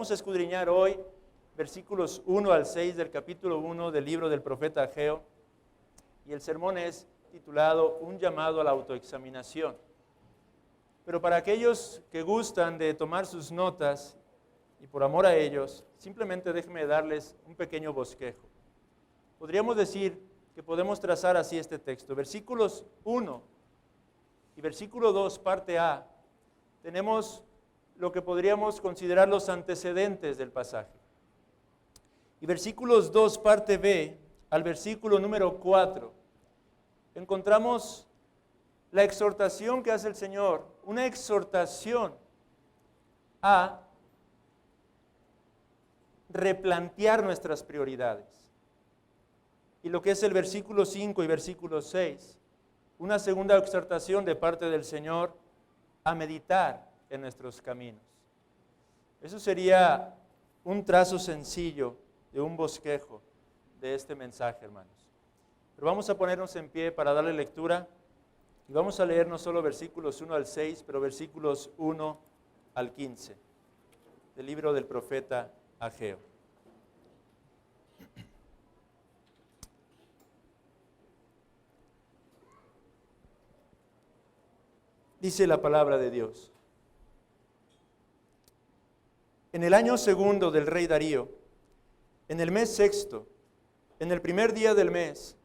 Vamos a escudriñar hoy versículos 1 al 6 del capítulo 1 del libro del profeta Ageo. Y el sermón es titulado Un llamado a la autoexaminación. Pero para aquellos que gustan de tomar sus notas, y por amor a ellos, simplemente déjenme darles un pequeño bosquejo. Podríamos decir que podemos trazar así este texto. Versículos 1 y versículo 2, parte A, tenemos lo que podríamos considerar los antecedentes del pasaje. Y versículos 2, parte B, al versículo número 4, encontramos la exhortación que hace el Señor, una exhortación a replantear nuestras prioridades. Y lo que es el versículo 5 y versículo 6, una segunda exhortación de parte del Señor a meditar en nuestros caminos. Eso sería un trazo sencillo de un bosquejo de este mensaje, hermanos. Pero vamos a ponernos en pie para darle lectura y vamos a leer no solo versículos 1 al 6, pero versículos 1 al 15 del libro del profeta Ageo. Dice la palabra de Dios. En el año segundo del rey Darío, en el mes sexto, en el primer día del mes,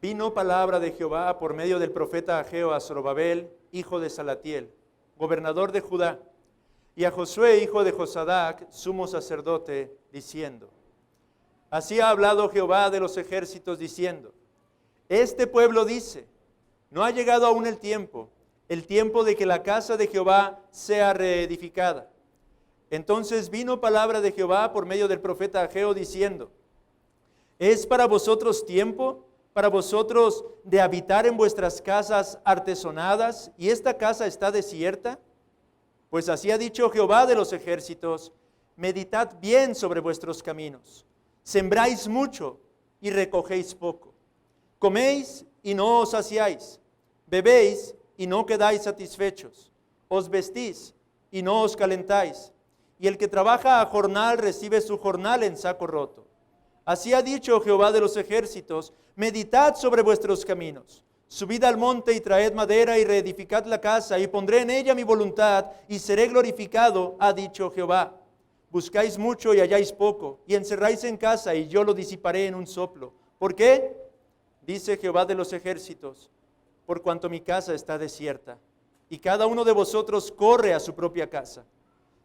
vino palabra de Jehová por medio del profeta Ageo a Zorobabel, hijo de Salatiel, gobernador de Judá, y a Josué, hijo de Josadac, sumo sacerdote, diciendo: Así ha hablado Jehová de los ejércitos, diciendo: Este pueblo dice, no ha llegado aún el tiempo de que la casa de Jehová sea reedificada. Entonces vino palabra de Jehová por medio del profeta Ageo, diciendo: ¿Es para vosotros tiempo, para vosotros de habitar en vuestras casas artesonadas, y esta casa está desierta? Pues así ha dicho Jehová de los ejércitos: meditad bien sobre vuestros caminos. Sembráis mucho y recogéis poco. Coméis y no os saciáis. Bebéis y no quedáis satisfechos. Os vestís y no os calentáis. Y el que trabaja a jornal recibe su jornal en saco roto. Así ha dicho Jehová de los ejércitos: meditad sobre vuestros caminos. Subid al monte y traed madera y reedificad la casa, y pondré en ella mi voluntad, y seré glorificado, ha dicho Jehová. Buscáis mucho y halláis poco, y encerráis en casa, y yo lo disiparé en un soplo. ¿Por qué? Dice Jehová de los ejércitos: por cuanto mi casa está desierta, y cada uno de vosotros corre a su propia casa.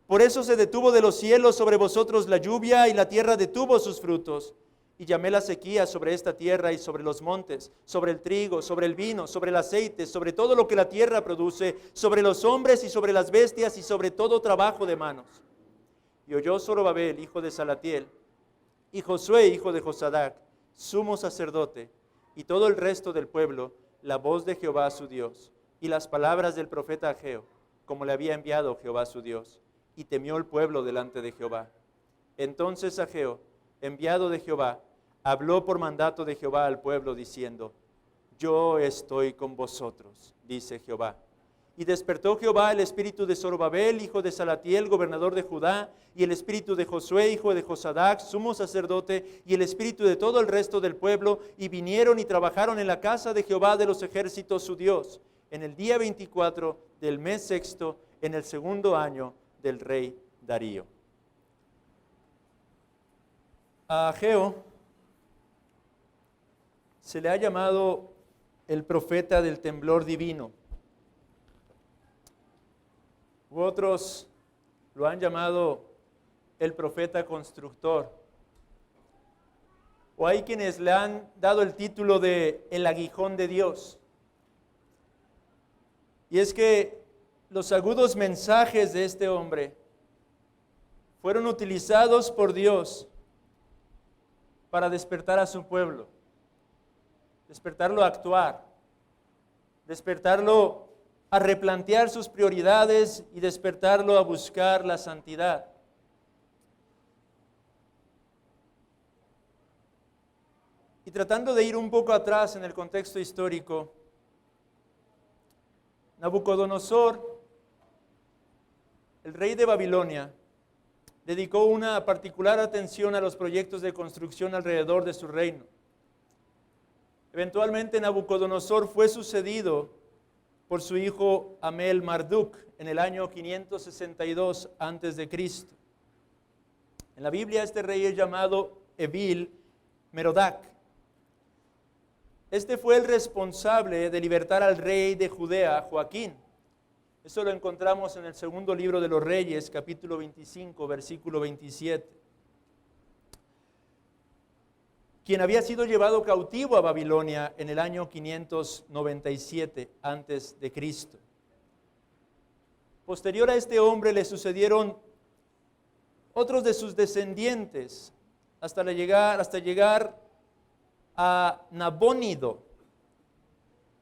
Por eso se detuvo de los cielos sobre vosotros la lluvia, y la tierra detuvo sus frutos. Y llamé la sequía sobre esta tierra y sobre los montes, sobre el trigo, sobre el vino, sobre el aceite, sobre todo lo que la tierra produce, sobre los hombres y sobre las bestias y sobre todo trabajo de manos. Y oyó Zorobabel, hijo de Salatiel, y Josué, hijo de Josadac, sumo sacerdote, y todo el resto del pueblo, la voz de Jehová su Dios, y las palabras del profeta Ageo, como le había enviado Jehová su Dios. Y temió el pueblo delante de Jehová. Entonces Ageo, enviado de Jehová, habló por mandato de Jehová al pueblo, diciendo: Yo estoy con vosotros, dice Jehová. Y despertó Jehová el espíritu de Zorobabel, hijo de Salatiel, gobernador de Judá, y el espíritu de Josué, hijo de Josadac, sumo sacerdote, y el espíritu de todo el resto del pueblo, y vinieron y trabajaron en la casa de Jehová de los ejércitos su Dios, en el día 24 del mes sexto, en el segundo año del rey Darío. A Ageo se le ha llamado el profeta del temblor divino. Otros lo han llamado el profeta constructor. O hay quienes le han dado el título de el aguijón de Dios. Y es que los agudos mensajes de este hombre fueron utilizados por Dios para despertar a su pueblo, despertarlo a actuar, despertarlo a replantear sus prioridades y despertarlo a buscar la santidad. Y tratando de ir un poco atrás en el contexto histórico, Nabucodonosor, el rey de Babilonia, dedicó una particular atención a los proyectos de construcción alrededor de su reino. Eventualmente Nabucodonosor fue sucedido por su hijo Amel Marduk en el año 562 a.C. En la Biblia este rey es llamado Evil Merodach. Este fue el responsable de libertar al rey de Judea, Joaquín. Eso lo encontramos en el segundo libro de los Reyes, capítulo 25, versículo 27. Quien había sido llevado cautivo a Babilonia en el año 597 antes de Cristo. Posterior a este hombre le sucedieron otros de sus descendientes hasta llegar a Nabónido.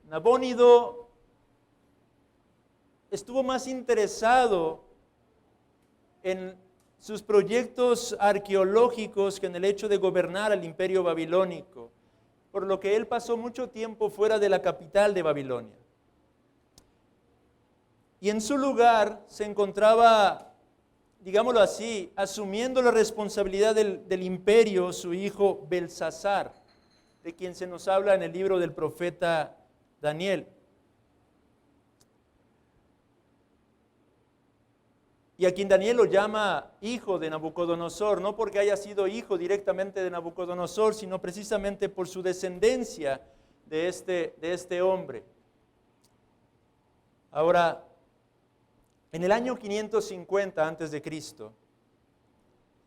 Nabónido estuvo más interesado en sus proyectos arqueológicos que en el hecho de gobernar al imperio babilónico, por lo que él pasó mucho tiempo fuera de la capital de Babilonia. Y en su lugar se encontraba, digámoslo así, asumiendo la responsabilidad del imperio su hijo Belsasar, de quien se nos habla en el libro del profeta Daniel. Y a quien Daniel lo llama hijo de Nabucodonosor, no porque haya sido hijo directamente de Nabucodonosor, sino precisamente por su descendencia de este hombre. Ahora, en el año 550 a.C.,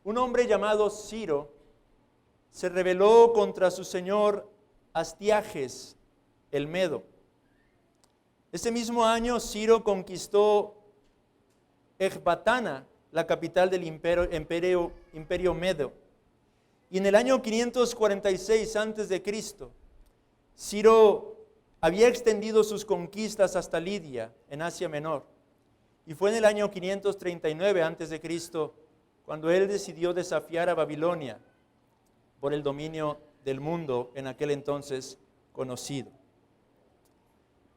un hombre llamado Ciro se rebeló contra su señor Astiages, el Medo. Ese mismo año Ciro conquistó Ecbatana, la capital del imperio Medo. Y en el año 546 a.C., Ciro había extendido sus conquistas hasta Lidia, en Asia Menor. Y fue en el año 539 a.C. cuando él decidió desafiar a Babilonia por el dominio del mundo en aquel entonces conocido.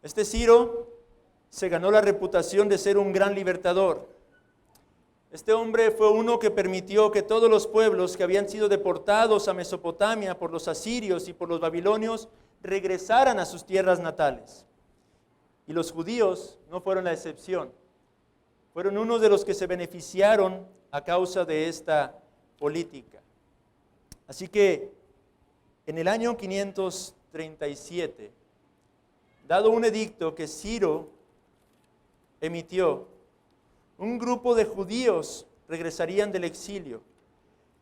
Este Ciro se ganó la reputación de ser un gran libertador. Este hombre fue uno que permitió que todos los pueblos que habían sido deportados a Mesopotamia por los asirios y por los babilonios regresaran a sus tierras natales. Y los judíos no fueron la excepción. Fueron unos de los que se beneficiaron a causa de esta política. Así que en el año 537, dado un edicto que Ciro emitió, un grupo de judíos regresarían del exilio.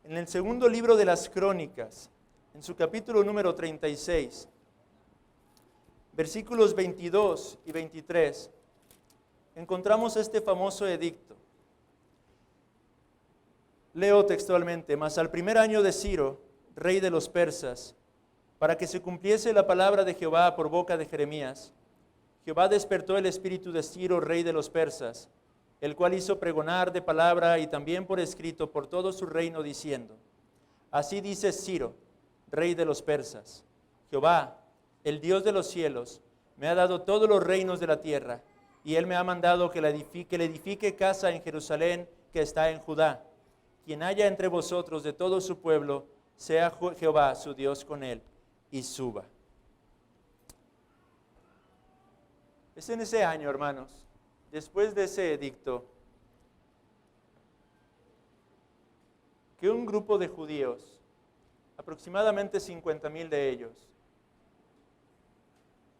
En el segundo libro de las Crónicas, en su capítulo número 36, versículos 22 y 23, encontramos este famoso edicto. Leo textualmente: mas al primer año de Ciro, rey de los persas, para que se cumpliese la palabra de Jehová por boca de Jeremías, Jehová despertó el espíritu de Ciro, rey de los persas, el cual hizo pregonar de palabra y también por escrito por todo su reino, diciendo: así dice Ciro, rey de los persas, Jehová, el Dios de los cielos, me ha dado todos los reinos de la tierra, y él me ha mandado que le edifique casa en Jerusalén, que está en Judá. Quien haya entre vosotros de todo su pueblo, sea Jehová su Dios con él, y suba. Es en ese año, hermanos, después de ese edicto, que un grupo de judíos, aproximadamente 50,000 de ellos,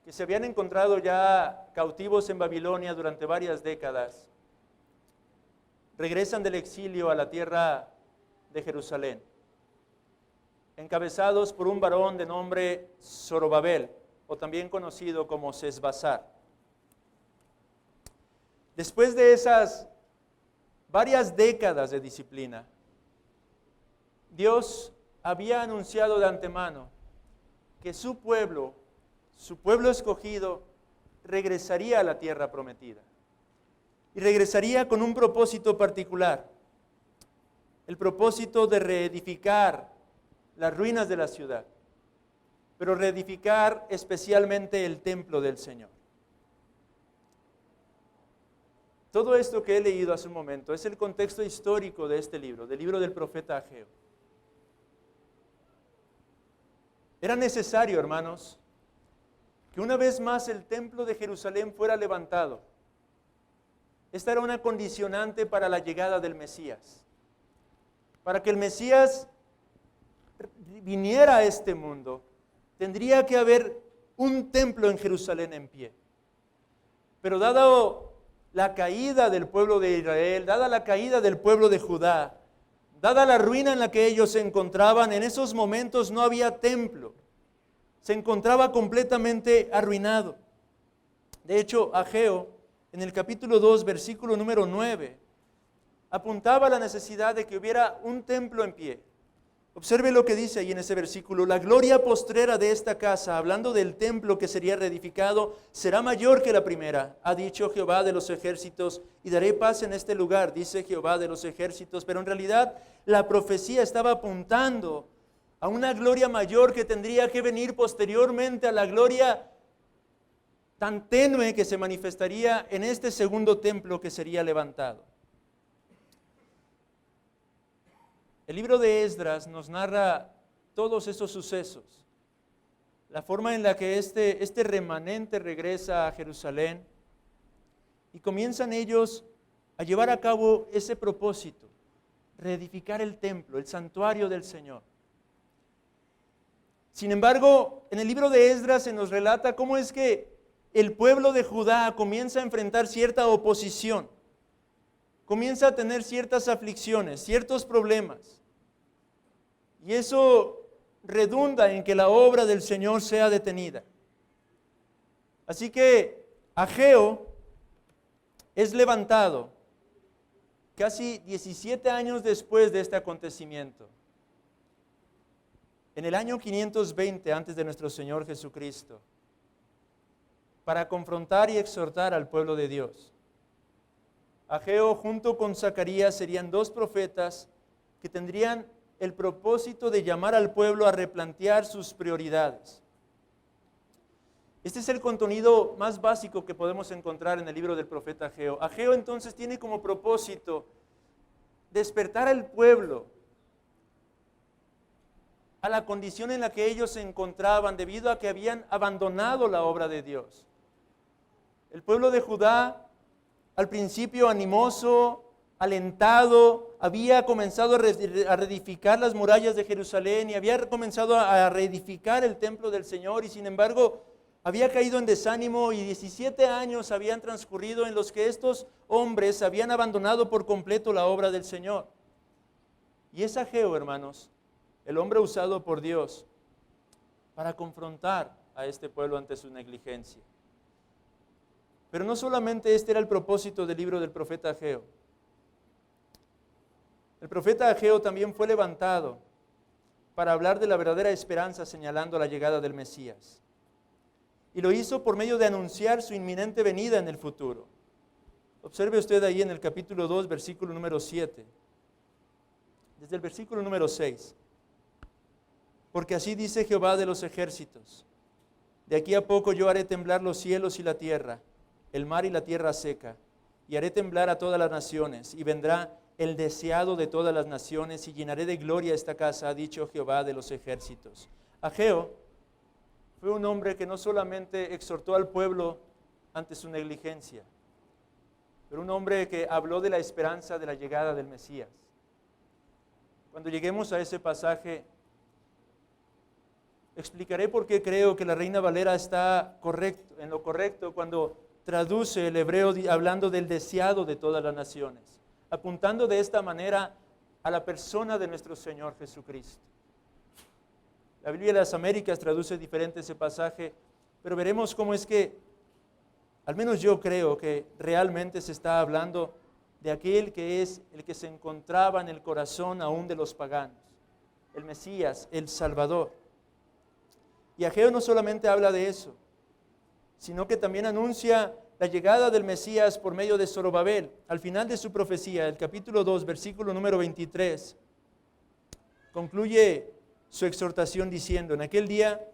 que se habían encontrado ya cautivos en Babilonia durante varias décadas, regresan del exilio a la tierra de Jerusalén, encabezados por un varón de nombre Zorobabel, o también conocido como Sesbazar. Después de esas varias décadas de disciplina, Dios había anunciado de antemano que su pueblo escogido, regresaría a la tierra prometida. Y regresaría con un propósito particular, el propósito de reedificar las ruinas de la ciudad, pero reedificar especialmente el templo del Señor. Todo esto que he leído hace un momento es el contexto histórico de este libro, del libro del profeta Ageo. Era necesario, hermanos, que una vez más el templo de Jerusalén fuera levantado. Esta era una condicionante para la llegada del Mesías. Para que el Mesías viniera a este mundo, tendría que haber un templo en Jerusalén en pie. Pero dado la caída del pueblo de Israel, dada la caída del pueblo de Judá, dada la ruina en la que ellos se encontraban, en esos momentos no había templo. Se encontraba completamente arruinado. De hecho, Ageo, en el capítulo 2, versículo número 9, apuntaba a la necesidad de que hubiera un templo en pie. Observe lo que dice ahí en ese versículo: la gloria postrera de esta casa, hablando del templo que sería reedificado, será mayor que la primera, ha dicho Jehová de los ejércitos, y daré paz en este lugar, dice Jehová de los ejércitos. Pero en realidad la profecía estaba apuntando a una gloria mayor que tendría que venir posteriormente a la gloria tan tenue que se manifestaría en este segundo templo que sería levantado. El libro de Esdras nos narra todos esos sucesos, la forma en la que este remanente regresa a Jerusalén y comienzan ellos a llevar a cabo ese propósito, reedificar el templo, el santuario del Señor. Sin embargo, en el libro de Esdras se nos relata cómo es que el pueblo de Judá comienza a enfrentar cierta oposición, comienza a tener ciertas aflicciones, ciertos problemas. Y eso redunda en que la obra del Señor sea detenida. Así que Ageo es levantado casi 17 años después de este acontecimiento. En el año 520 antes de nuestro Señor Jesucristo, para confrontar y exhortar al pueblo de Dios. Ageo junto con Zacarías serían dos profetas que tendrían el propósito de llamar al pueblo a replantear sus prioridades. Este es el contenido más básico que podemos encontrar en el libro del profeta Ageo. Ageo entonces tiene como propósito despertar al pueblo a la condición en la que ellos se encontraban debido a que habían abandonado la obra de Dios. El pueblo de Judá, al principio animoso, alentado, había comenzado a reedificar las murallas de Jerusalén y había comenzado a reedificar el templo del Señor, y sin embargo había caído en desánimo, y 17 años habían transcurrido en los que estos hombres habían abandonado por completo la obra del Señor. Y es Ageo, hermanos, el hombre usado por Dios para confrontar a este pueblo ante su negligencia. Pero no solamente este era el propósito del libro del profeta Ageo. El profeta Ageo también fue levantado para hablar de la verdadera esperanza, señalando la llegada del Mesías. Y lo hizo por medio de anunciar su inminente venida en el futuro. Observe usted ahí en el capítulo 2, versículo número 7. Desde el versículo número 6. Porque así dice Jehová de los ejércitos: de aquí a poco yo haré temblar los cielos y la tierra, el mar y la tierra seca, y haré temblar a todas las naciones, y vendrá el deseado de todas las naciones, y llenaré de gloria esta casa, ha dicho Jehová de los ejércitos. Ageo fue un hombre que no solamente exhortó al pueblo ante su negligencia, pero un hombre que habló de la esperanza de la llegada del Mesías. Cuando lleguemos a ese pasaje, explicaré por qué creo que la Reina Valera está en lo correcto cuando traduce el hebreo hablando del deseado de todas las naciones, apuntando de esta manera a la persona de nuestro Señor Jesucristo. La Biblia de las Américas traduce diferente ese pasaje, pero veremos cómo es que, al menos yo creo que realmente se está hablando de aquel que es el que se encontraba en el corazón aún de los paganos, el Mesías, el Salvador. Y Ageo no solamente habla de eso, sino que también anuncia la llegada del Mesías por medio de Zorobabel. Al final de su profecía, el capítulo 2, versículo número 23, concluye su exhortación diciendo: en aquel día,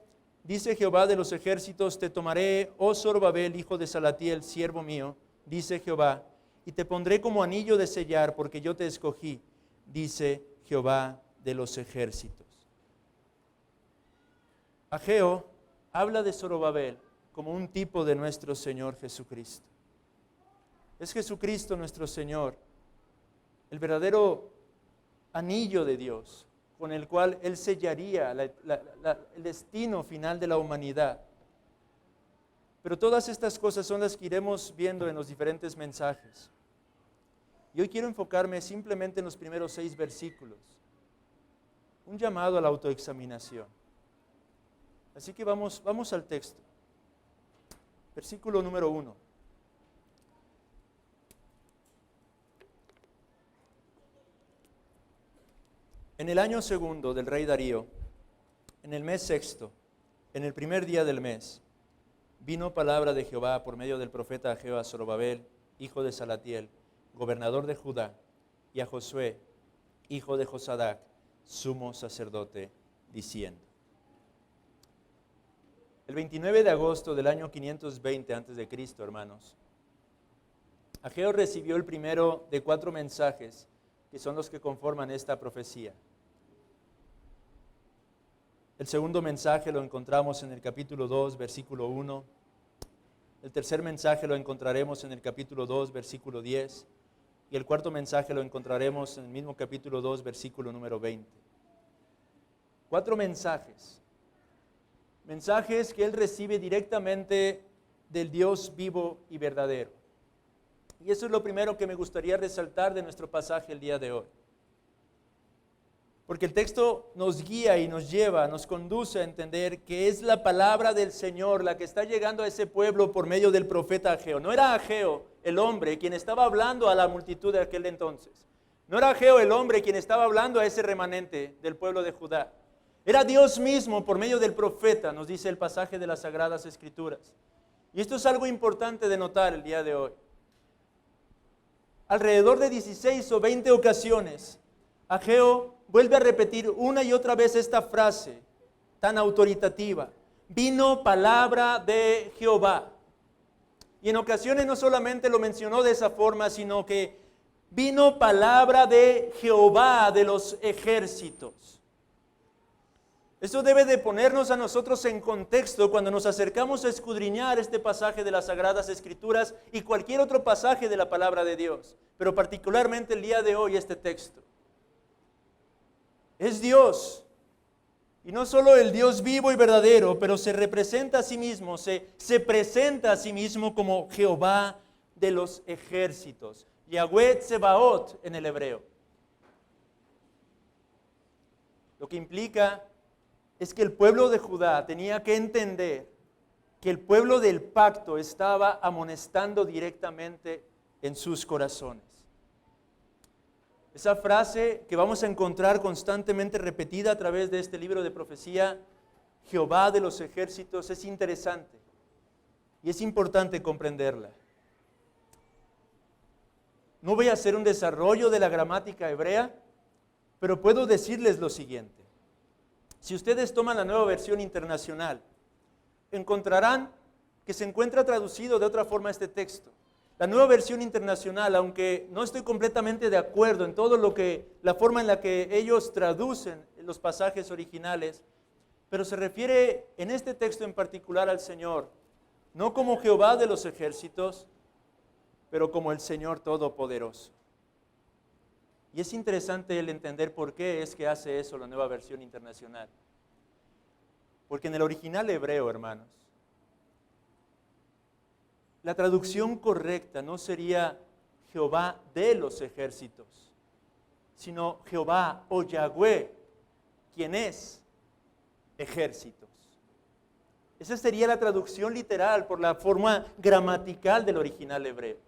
dice Jehová de los ejércitos, te tomaré, oh Zorobabel, hijo de Salatiel, siervo mío, dice Jehová, y te pondré como anillo de sellar, porque yo te escogí, dice Jehová de los ejércitos. Ageo habla de Zorobabel como un tipo de nuestro Señor Jesucristo. Es Jesucristo nuestro Señor, el verdadero anillo de Dios, con el cual Él sellaría el destino final de la humanidad. Pero todas estas cosas son las que iremos viendo en los diferentes mensajes. Y hoy quiero enfocarme simplemente en los primeros 6 versículos. Un llamado a la autoexaminación. Así que vamos al texto. Versículo número 1. En el año segundo del rey Darío, en el mes sexto, en el primer día del mes, vino palabra de Jehová por medio del profeta Ageo a Zorobabel, hijo de Salatiel, gobernador de Judá, y a Josué, hijo de Josadac, sumo sacerdote, diciendo: el 29 de agosto del año 520 a.C., hermanos, Ageo recibió el primero de 4 mensajes que son los que conforman esta profecía. El segundo mensaje lo encontramos en el capítulo 2, versículo 1. El tercer mensaje lo encontraremos en el capítulo 2, versículo 10. Y el cuarto mensaje lo encontraremos en el mismo capítulo 2, versículo número 20. 4 mensajes. Mensajes que él recibe directamente del Dios vivo y verdadero. Y eso es lo primero que me gustaría resaltar de nuestro pasaje el día de hoy. Porque el texto nos guía y nos lleva, nos conduce a entender que es la palabra del Señor la que está llegando a ese pueblo por medio del profeta Ageo. No era Ageo el hombre quien estaba hablando a la multitud de aquel entonces. No era Ageo el hombre quien estaba hablando a ese remanente del pueblo de Judá. Era Dios mismo por medio del profeta, nos dice el pasaje de las Sagradas Escrituras. Y esto es algo importante de notar el día de hoy. Alrededor de 16 o 20 ocasiones, Ageo vuelve a repetir una y otra vez esta frase tan autoritativa: vino palabra de Jehová. Y en ocasiones no solamente lo mencionó de esa forma, sino que vino palabra de Jehová de los ejércitos. Eso debe de ponernos a nosotros en contexto cuando nos acercamos a escudriñar este pasaje de las Sagradas Escrituras y cualquier otro pasaje de la palabra de Dios, pero particularmente el día de hoy este texto. Es Dios, y no solo el Dios vivo y verdadero, pero se representa a sí mismo, se presenta a sí mismo como Jehová de los ejércitos, Yahweh Tsebaot en el hebreo. Lo que implica es que el pueblo de Judá tenía que entender que el pueblo del pacto estaba amonestando directamente en sus corazones. Esa frase que vamos a encontrar constantemente repetida a través de este libro de profecía, Jehová de los ejércitos, es interesante y es importante comprenderla. No voy a hacer un desarrollo de la gramática hebrea, pero puedo decirles lo siguiente. Si ustedes toman la Nueva Versión Internacional, encontrarán que se encuentra traducido de otra forma este texto. La Nueva Versión Internacional, aunque no estoy completamente de acuerdo en la forma en la que ellos traducen los pasajes originales, pero se refiere en este texto en particular al Señor, no como Jehová de los ejércitos, pero como el Señor Todopoderoso. Y es interesante el entender por qué es que hace eso la Nueva Versión Internacional. Porque en el original hebreo, hermanos, la traducción correcta no sería Jehová de los ejércitos, sino Jehová o Yahweh, quien es ejércitos. Esa sería la traducción literal por la forma gramatical del original hebreo.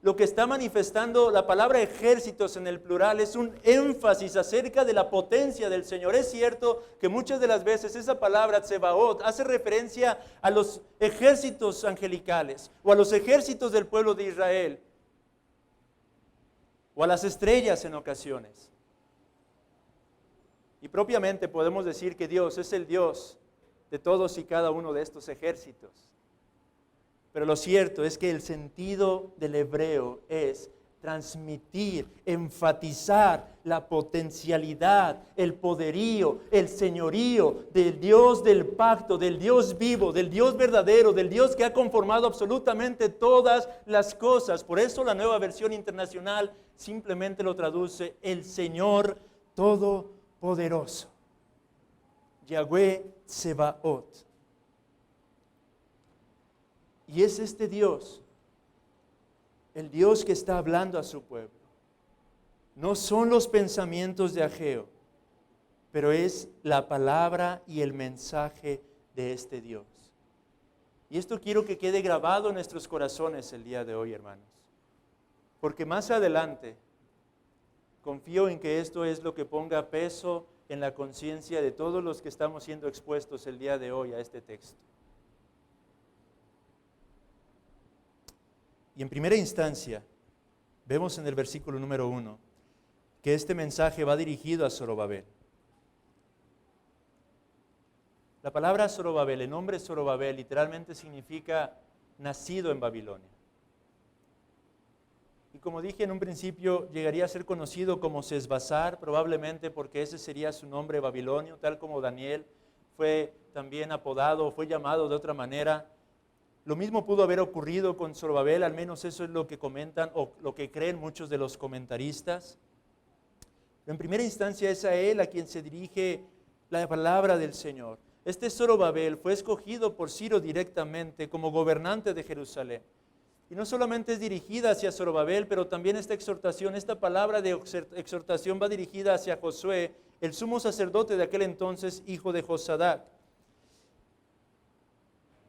Lo que está manifestando la palabra ejércitos en el plural es un énfasis acerca de la potencia del Señor. Es cierto que muchas de las veces esa palabra Tsebaot hace referencia a los ejércitos angelicales o a los ejércitos del pueblo de Israel o a las estrellas en ocasiones. Y propiamente podemos decir que Dios es el Dios de todos y cada uno de estos ejércitos. Pero lo cierto es que el sentido del hebreo es transmitir, enfatizar la potencialidad, el poderío, el señorío del Dios del pacto, del Dios vivo, del Dios verdadero, del Dios que ha conformado absolutamente todas las cosas. Por eso la Nueva Versión Internacional simplemente lo traduce el Señor Todopoderoso. Yahweh Tsebaot. Y es este Dios, el Dios que está hablando a su pueblo. No son los pensamientos de Ageo, pero es la palabra y el mensaje de este Dios. Y esto quiero que quede grabado en nuestros corazones el día de hoy, hermanos. Porque más adelante, confío en que esto es lo que ponga peso en la conciencia de todos los que estamos siendo expuestos el día de hoy a este texto. Y en primera instancia, vemos en el versículo número 1 que este mensaje va dirigido a Zorobabel. La palabra Zorobabel, el nombre Zorobabel, literalmente significa nacido en Babilonia. Y como dije en un principio, llegaría a ser conocido como Sesbazar, probablemente porque ese sería su nombre babilonio, tal como Daniel fue también apodado, fue llamado de otra manera. Lo mismo pudo haber ocurrido con Zorobabel, al menos eso es lo que comentan o lo que creen muchos de los comentaristas. Pero en primera instancia es a él a quien se dirige la palabra del Señor. Este Zorobabel fue escogido por Ciro directamente como gobernante de Jerusalén. Y no solamente es dirigida hacia Zorobabel, pero también esta exhortación, esta palabra de exhortación va dirigida hacia Josué, el sumo sacerdote de aquel entonces, hijo de Josadac.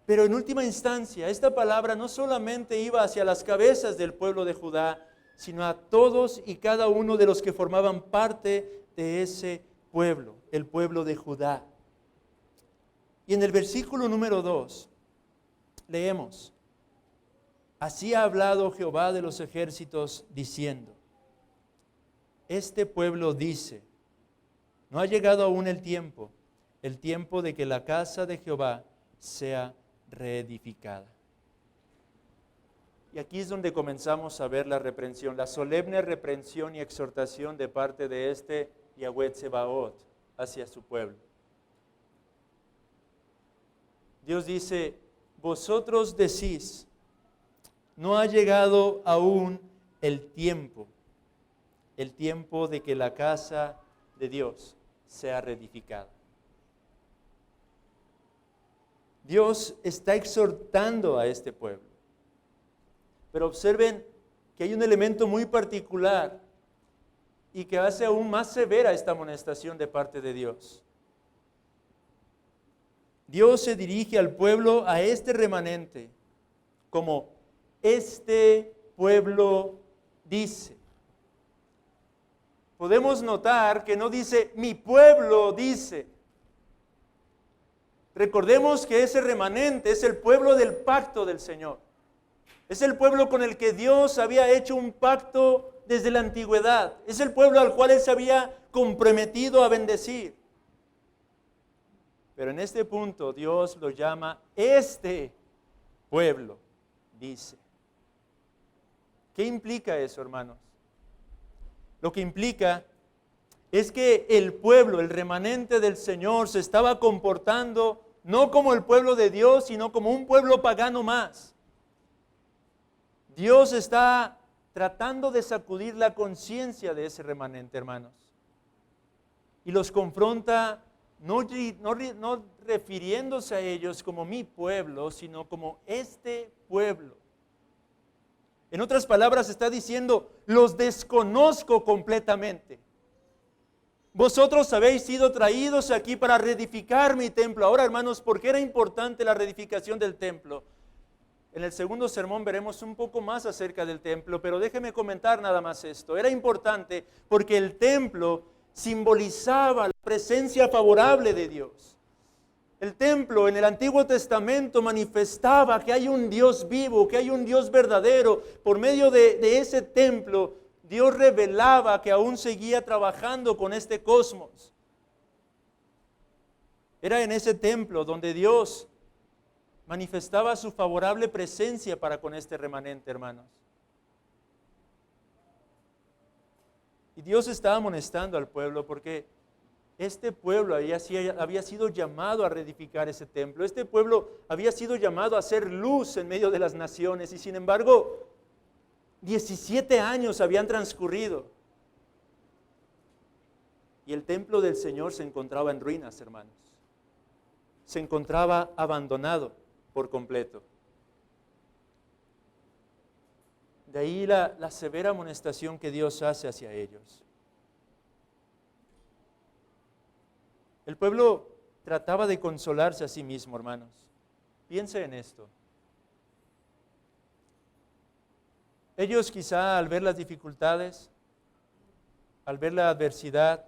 Pero en última instancia, esta palabra no solamente iba hacia las cabezas del pueblo de Judá, sino a todos y cada uno de los que formaban parte de ese pueblo, el pueblo de Judá. Y en el versículo número 2, leemos: así ha hablado Jehová de los ejércitos, diciendo, este pueblo dice, no ha llegado aún el tiempo de que la casa de Jehová sea reedificada. Y aquí es donde comenzamos a ver la reprensión, la solemne reprensión y exhortación de parte de este Yahweh Tsebaot hacia su pueblo. Dios dice, vosotros decís, no ha llegado aún el tiempo de que la casa de Dios sea reedificada. Dios está exhortando a este pueblo. Pero observen que hay un elemento muy particular y que hace aún más severa esta amonestación de parte de Dios. Dios se dirige al pueblo, a este remanente, como este pueblo dice. Podemos notar que no dice mi pueblo dice. Recordemos que ese remanente es el pueblo del pacto del Señor. Es el pueblo con el que Dios había hecho un pacto desde la antigüedad. Es el pueblo al cual Él se había comprometido a bendecir. Pero en este punto Dios lo llama este pueblo, dice. ¿Qué implica eso, hermanos? Lo que implica es que el pueblo, el remanente del Señor, se estaba comportando no como el pueblo de Dios, sino como un pueblo pagano más. Dios está tratando de sacudir la conciencia de ese remanente, hermanos. Y los confronta no refiriéndose a ellos como mi pueblo, sino como este pueblo. En otras palabras, está diciendo, los desconozco completamente. Vosotros habéis sido traídos aquí para reedificar mi templo. Ahora, hermanos, ¿por qué era importante la reedificación del templo? En el segundo sermón veremos un poco más acerca del templo, pero déjeme comentar nada más esto. Era importante porque el templo simbolizaba la presencia favorable de Dios. El templo en el Antiguo Testamento manifestaba que hay un Dios vivo, que hay un Dios verdadero. Por medio de ese templo, Dios revelaba que aún seguía trabajando con este cosmos. Era en ese templo donde Dios manifestaba su favorable presencia para con este remanente, hermanos. Y Dios estaba amonestando al pueblo porque este pueblo había sido llamado a reedificar ese templo. Este pueblo había sido llamado a hacer luz en medio de las naciones y sin embargo 17 años habían transcurrido y el templo del Señor se encontraba en ruinas, hermanos. Se encontraba abandonado por completo. De ahí la severa amonestación que Dios hace hacia ellos. El pueblo trataba de consolarse a sí mismo, hermanos. Piense en esto. Ellos quizá al ver las dificultades, al ver la adversidad,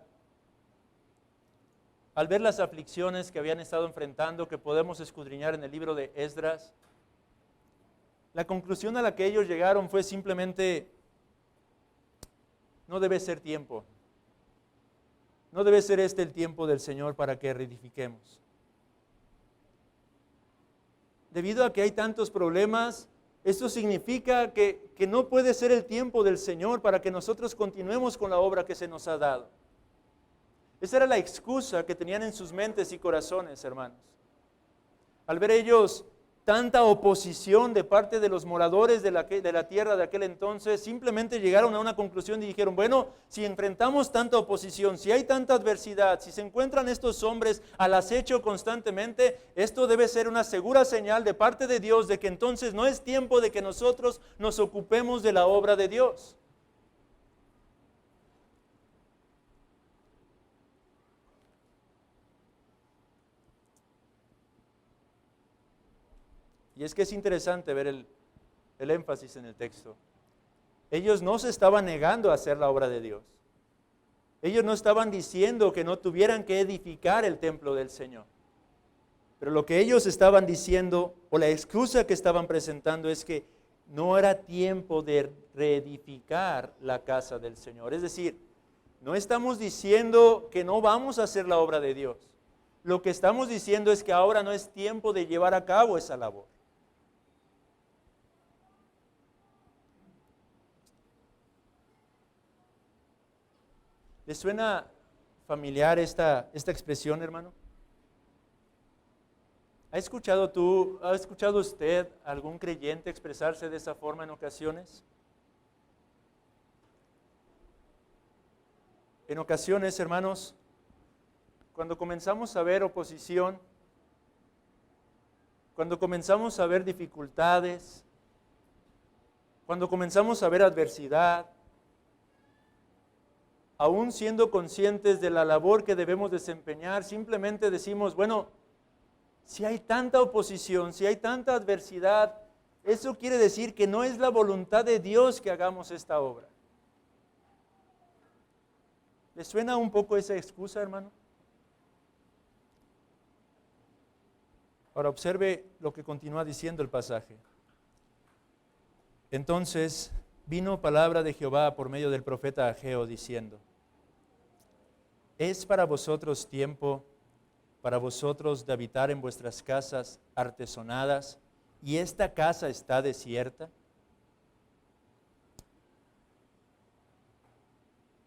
al ver las aflicciones que habían estado enfrentando, que podemos escudriñar en el libro de Esdras, la conclusión a la que ellos llegaron fue simplemente, no debe ser tiempo. No debe ser este el tiempo del Señor para que reedifiquemos. Debido a que hay tantos problemas, esto significa que no puede ser el tiempo del Señor para que nosotros continuemos con la obra que se nos ha dado. Esa era la excusa que tenían en sus mentes y corazones, hermanos. Al ver ellos tanta oposición de parte de los moradores de la tierra de aquel entonces, simplemente llegaron a una conclusión y dijeron, bueno, si enfrentamos tanta oposición, si hay tanta adversidad, si se encuentran estos hombres al acecho constantemente, esto debe ser una segura señal de parte de Dios de que entonces no es tiempo de que nosotros nos ocupemos de la obra de Dios. Y es que es interesante ver el énfasis en el texto. Ellos no se estaban negando a hacer la obra de Dios. Ellos no estaban diciendo que no tuvieran que edificar el templo del Señor. Pero lo que ellos estaban diciendo, o la excusa que estaban presentando, es que no era tiempo de reedificar la casa del Señor. Es decir, no estamos diciendo que no vamos a hacer la obra de Dios. Lo que estamos diciendo es que ahora no es tiempo de llevar a cabo esa labor. ¿Le suena familiar esta expresión, hermano? ¿Ha escuchado usted algún creyente expresarse de esa forma en ocasiones? En ocasiones, hermanos, cuando comenzamos a ver oposición, cuando comenzamos a ver dificultades, cuando comenzamos a ver adversidad, aún siendo conscientes de la labor que debemos desempeñar, simplemente decimos, bueno, si hay tanta oposición, si hay tanta adversidad, eso quiere decir que no es la voluntad de Dios que hagamos esta obra. ¿Le suena un poco esa excusa, hermano? Ahora observe lo que continúa diciendo el pasaje. Entonces vino palabra de Jehová por medio del profeta Ageo diciendo, ¿es para vosotros tiempo, para vosotros de habitar en vuestras casas artesonadas, y esta casa está desierta?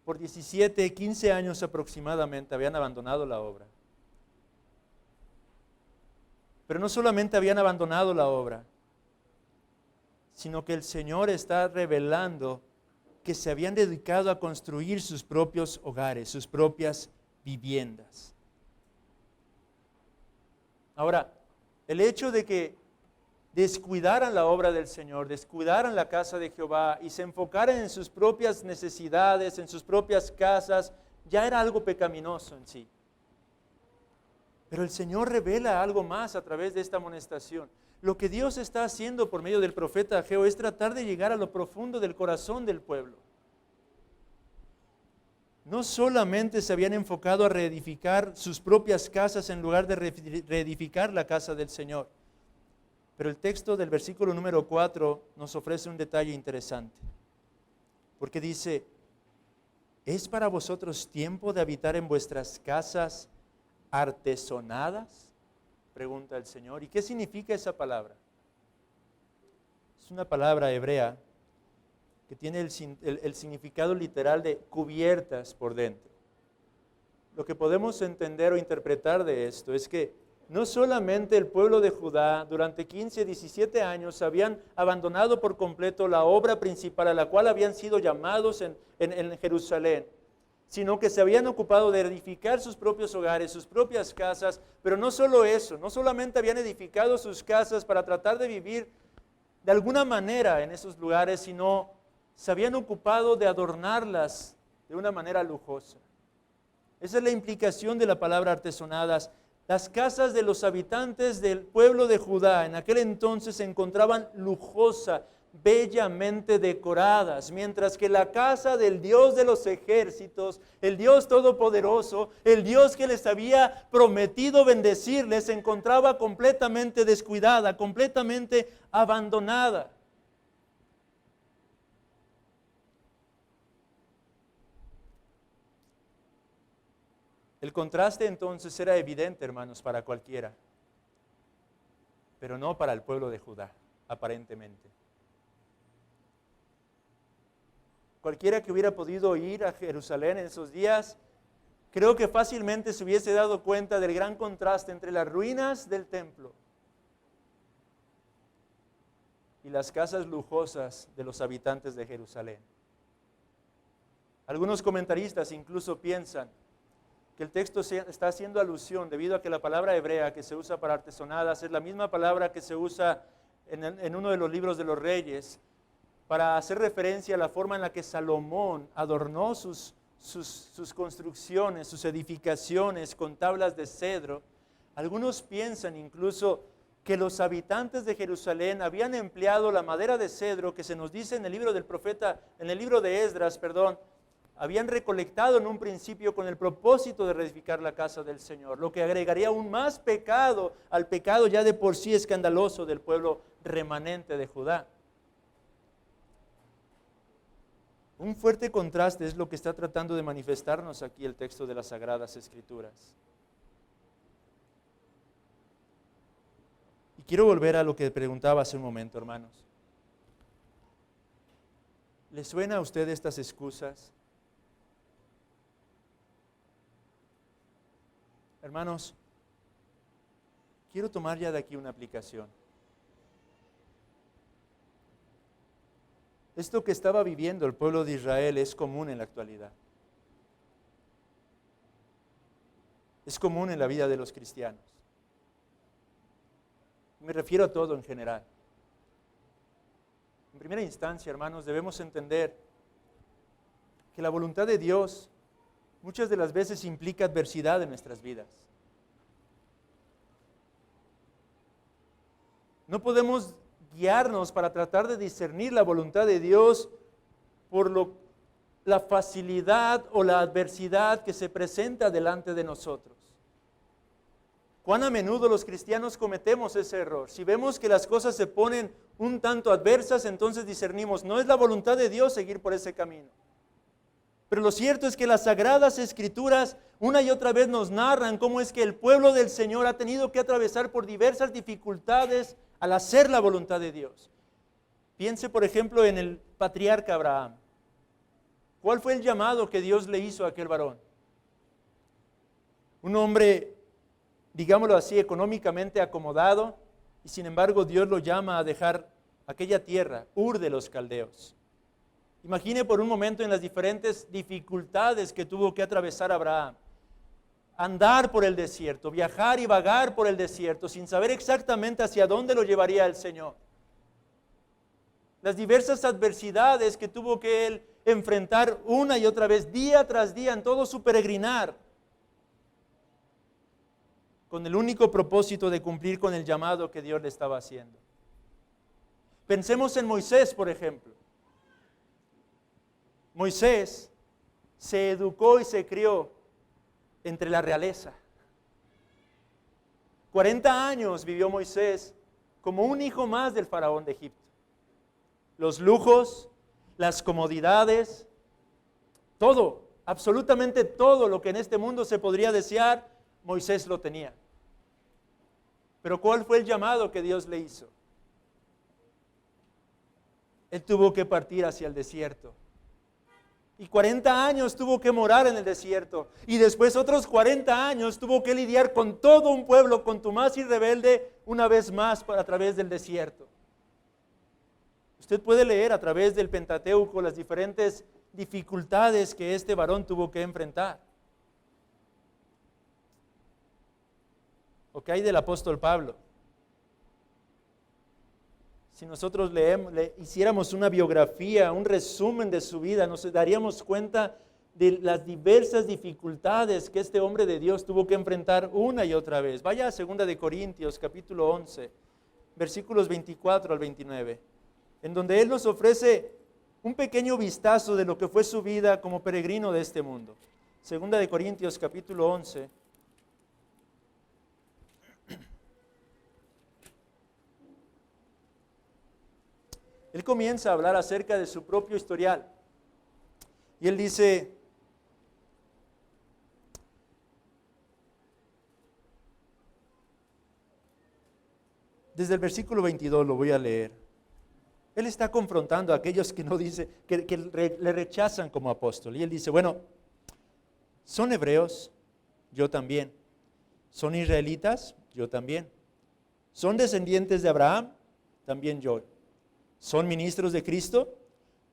Por 17, 15 años aproximadamente habían abandonado la obra. Pero no solamente habían abandonado la obra, sino que el Señor está revelando que se habían dedicado a construir sus propios hogares, sus propias viviendas. Ahora, el hecho de que descuidaran la obra del Señor, descuidaran la casa de Jehová y se enfocaran en sus propias necesidades, en sus propias casas, ya era algo pecaminoso en sí. Pero el Señor revela algo más a través de esta amonestación. Lo que Dios está haciendo por medio del profeta Ageo es tratar de llegar a lo profundo del corazón del pueblo. No solamente se habían enfocado a reedificar sus propias casas en lugar de reedificar la casa del Señor. Pero el texto del versículo número 4 nos ofrece un detalle interesante. Porque dice, ¿es para vosotros tiempo de habitar en vuestras casas artesonadas? Pregunta el Señor. ¿Y qué significa esa palabra? Es una palabra hebrea que tiene el significado literal de cubiertas por dentro. Lo que podemos entender o interpretar de esto es que no solamente el pueblo de Judá durante 15, 17 años habían abandonado por completo la obra principal a la cual habían sido llamados en Jerusalén, sino que se habían ocupado de edificar sus propios hogares, sus propias casas, pero no solo eso, no solamente habían edificado sus casas para tratar de vivir de alguna manera en esos lugares, sino se habían ocupado de adornarlas de una manera lujosa. Esa es la implicación de la palabra artesonadas. Las casas de los habitantes del pueblo de Judá en aquel entonces se encontraban lujosas, bellamente decoradas, mientras que la casa del Dios de los ejércitos, el Dios todopoderoso, el Dios que les había prometido bendecirles, se encontraba completamente descuidada, completamente abandonada. El contraste entonces era evidente, hermanos, para cualquiera, pero no para el pueblo de Judá, aparentemente. Cualquiera que hubiera podido ir a Jerusalén en esos días, creo que fácilmente se hubiese dado cuenta del gran contraste entre las ruinas del templo y las casas lujosas de los habitantes de Jerusalén. Algunos comentaristas incluso piensan que el texto está haciendo alusión, debido a que la palabra hebrea que se usa para artesonadas es la misma palabra que se usa en uno de los libros de los Reyes, para hacer referencia a la forma en la que Salomón adornó sus construcciones, sus edificaciones con tablas de cedro. Algunos piensan incluso que los habitantes de Jerusalén habían empleado la madera de cedro que se nos dice en el libro del profeta, en el libro de Esdras, habían recolectado en un principio con el propósito de reedificar la casa del Señor, lo que agregaría aún más pecado al pecado ya de por sí escandaloso del pueblo remanente de Judá. Un fuerte contraste es lo que está tratando de manifestarnos aquí el texto de las Sagradas Escrituras. Y quiero volver a lo que preguntaba hace un momento, hermanos. ¿Les suena a usted estas excusas? Hermanos, quiero tomar ya de aquí una aplicación. Esto que estaba viviendo el pueblo de Israel es común en la actualidad. Es común en la vida de los cristianos. Me refiero a todo en general. En primera instancia, hermanos, debemos entender que la voluntad de Dios muchas de las veces implica adversidad en nuestras vidas. No podemos guiarnos para tratar de discernir la voluntad de Dios por la facilidad o la adversidad que se presenta delante de nosotros. ¿Cuán a menudo los cristianos cometemos ese error? Si vemos que las cosas se ponen un tanto adversas, entonces discernimos, no es la voluntad de Dios seguir por ese camino. Pero lo cierto es que las Sagradas Escrituras una y otra vez nos narran cómo es que el pueblo del Señor ha tenido que atravesar por diversas dificultades al hacer la voluntad de Dios. Piense, por ejemplo, en el patriarca Abraham. ¿Cuál fue el llamado que Dios le hizo a aquel varón? Un hombre, digámoslo así, económicamente acomodado, y sin embargo Dios lo llama a dejar aquella tierra, Ur de los Caldeos. Imagine por un momento en las diferentes dificultades que tuvo que atravesar Abraham. Andar por el desierto, viajar y vagar por el desierto sin saber exactamente hacia dónde lo llevaría el Señor. Las diversas adversidades que tuvo que él enfrentar una y otra vez, día tras día, en todo su peregrinar, con el único propósito de cumplir con el llamado que Dios le estaba haciendo. Pensemos en Moisés, por ejemplo. Moisés se educó y se crió entre la realeza. 40 años vivió Moisés como un hijo más del faraón de Egipto. Los lujos, las comodidades, todo, absolutamente todo lo que en este mundo se podría desear, Moisés lo tenía. Pero ¿cuál fue el llamado que Dios le hizo? Él tuvo que partir hacia el desierto. Y 40 años tuvo que morar en el desierto. Y después otros 40 años tuvo que lidiar con todo un pueblo contumaz y rebelde una vez más a través del desierto. Usted puede leer a través del Pentateuco las diferentes dificultades que este varón tuvo que enfrentar. ¿O qué hay del apóstol Pablo? Si nosotros hiciéramos una biografía, un resumen de su vida, nos daríamos cuenta de las diversas dificultades que este hombre de Dios tuvo que enfrentar una y otra vez. Vaya a 2 de Corintios, capítulo 11, versículos 24 al 29, en donde él nos ofrece un pequeño vistazo de lo que fue su vida como peregrino de este mundo. 2 de Corintios, capítulo 11. Él comienza a hablar acerca de su propio historial. Y él dice, desde el versículo 22 lo voy a leer. Él está confrontando a aquellos que no dice, que le rechazan como apóstol. Y él dice, bueno, ¿son hebreos? Yo también. ¿Son israelitas? Yo también. ¿Son descendientes de Abraham? También yo. ¿Son ministros de Cristo?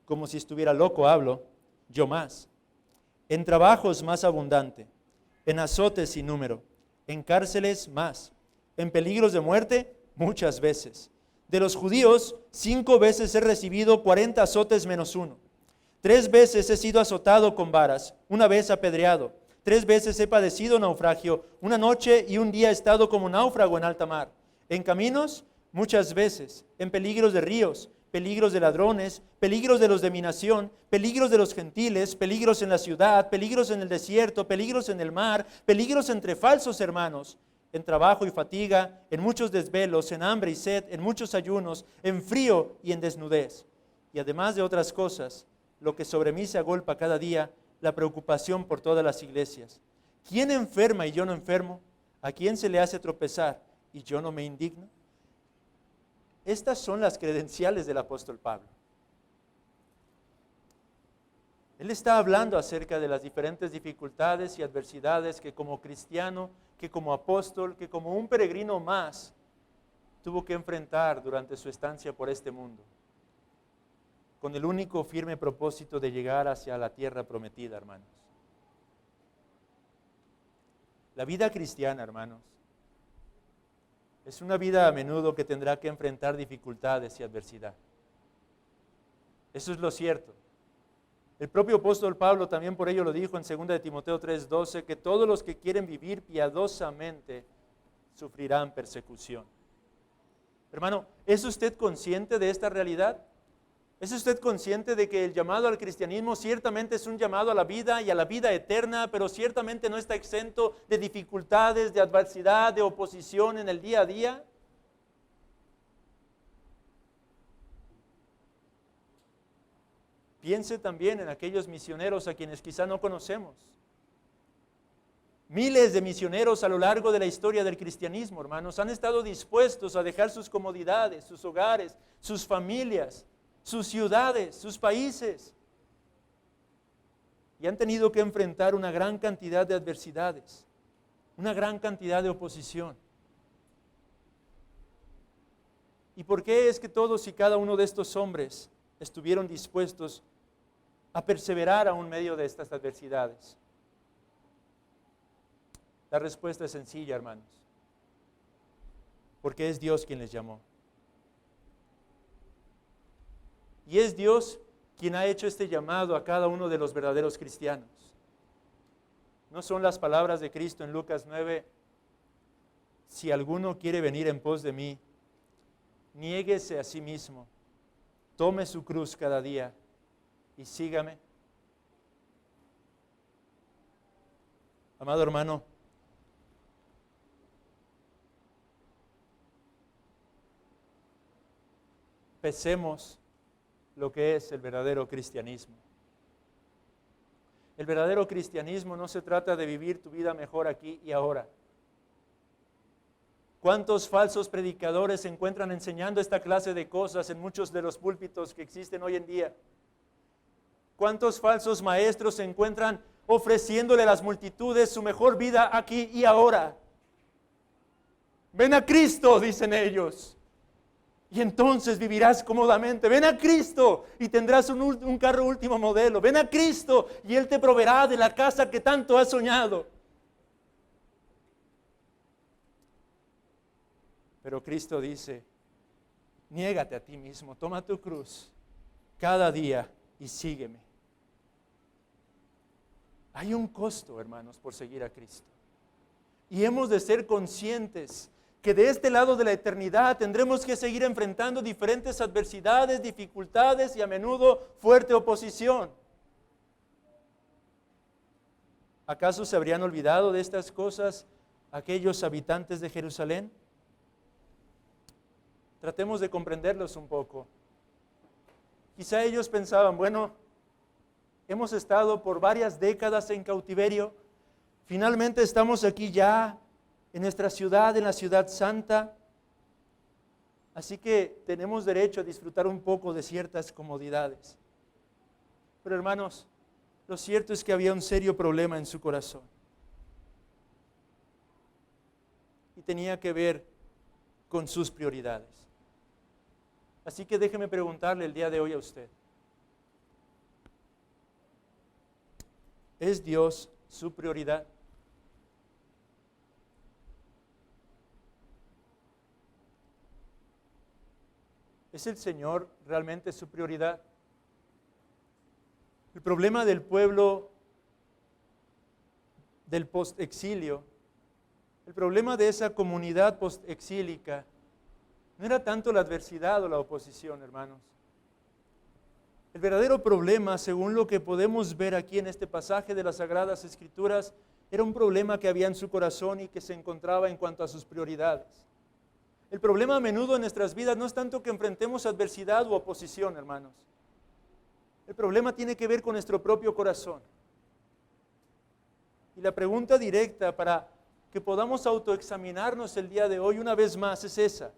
Como si estuviera loco hablo, yo más. En trabajos más abundante, en azotes sin número, en cárceles más, en peligros de muerte muchas veces. De los judíos 5 veces he recibido 40 azotes menos 1. 3 veces he sido azotado con varas, 1 vez apedreado. 3 veces he padecido naufragio, 1 noche y 1 día he estado como náufrago en alta mar. En caminos muchas veces, en peligros de ríos, peligros de ladrones, peligros de los de mi nación, peligros de los gentiles, peligros en la ciudad, peligros en el desierto, peligros en el mar, peligros entre falsos hermanos, en trabajo y fatiga, en muchos desvelos, en hambre y sed, en muchos ayunos, en frío y en desnudez. Y además de otras cosas, lo que sobre mí se agolpa cada día, la preocupación por todas las iglesias. ¿Quién enferma y yo no enfermo? ¿A quién se le hace tropezar y yo no me indigno? Estas son las credenciales del apóstol Pablo. Él está hablando acerca de las diferentes dificultades y adversidades que como cristiano, que como apóstol, que como un peregrino más, tuvo que enfrentar durante su estancia por este mundo, con el único firme propósito de llegar hacia la tierra prometida, hermanos. La vida cristiana, hermanos, es una vida a menudo que tendrá que enfrentar dificultades y adversidad. Eso es lo cierto. El propio apóstol Pablo también por ello lo dijo en 2 de Timoteo 3:12, que todos los que quieren vivir piadosamente sufrirán persecución. Hermano, ¿es usted consciente de esta realidad? ¿Es usted consciente de que el llamado al cristianismo ciertamente es un llamado a la vida y a la vida eterna, pero ciertamente no está exento de dificultades, de adversidad, de oposición en el día a día? Piense también en aquellos misioneros a quienes quizá no conocemos. Miles de misioneros a lo largo de la historia del cristianismo, hermanos, han estado dispuestos a dejar sus comodidades, sus hogares, sus familias, sus ciudades, sus países, y han tenido que enfrentar una gran cantidad de adversidades, una gran cantidad de oposición. ¿Y por qué es que todos y cada uno de estos hombres estuvieron dispuestos a perseverar aún en medio de estas adversidades? La respuesta es sencilla, hermanos, porque es Dios quien les llamó. Y es Dios quien ha hecho este llamado a cada uno de los verdaderos cristianos. ¿No son las palabras de Cristo en Lucas 9? Si alguno quiere venir en pos de mí, niéguese a sí mismo, tome su cruz cada día y sígame. Amado hermano, pesemos lo que es el verdadero cristianismo. El verdadero cristianismo no se trata de vivir tu vida mejor aquí y ahora. ¿Cuántos falsos predicadores se encuentran enseñando esta clase de cosas en muchos de los púlpitos que existen hoy en día? ¿Cuántos falsos maestros se encuentran ofreciéndole a las multitudes su mejor vida aquí y ahora? Ven a Cristo, dicen ellos, y entonces vivirás cómodamente. Ven a Cristo y tendrás un carro último modelo. Ven a Cristo y Él te proveerá de la casa que tanto has soñado. Pero Cristo dice, niégate a ti mismo, toma tu cruz cada día y sígueme. Hay un costo, hermanos, por seguir a Cristo. Y hemos de ser conscientes que de este lado de la eternidad tendremos que seguir enfrentando diferentes adversidades, dificultades y a menudo fuerte oposición. ¿Acaso se habrían olvidado de estas cosas aquellos habitantes de Jerusalén? Tratemos de comprenderlos un poco. Quizá ellos pensaban, bueno, hemos estado por varias décadas en cautiverio, finalmente estamos aquí ya en nuestra ciudad, en la ciudad santa, así que tenemos derecho a disfrutar un poco de ciertas comodidades. Pero hermanos, lo cierto es que había un serio problema en su corazón. Y tenía que ver con sus prioridades. Así que déjeme preguntarle el día de hoy a usted. ¿Es Dios su prioridad? ¿Es el Señor realmente su prioridad? El problema del pueblo del post-exilio, el problema de esa comunidad post-exílica, no era tanto la adversidad o la oposición, hermanos. El verdadero problema, según lo que podemos ver aquí en este pasaje de las Sagradas Escrituras, era un problema que había en su corazón y que se encontraba en cuanto a sus prioridades. El problema a menudo en nuestras vidas no es tanto que enfrentemos adversidad u oposición, hermanos. El problema tiene que ver con nuestro propio corazón. Y la pregunta directa para que podamos autoexaminarnos el día de hoy una vez más es esa.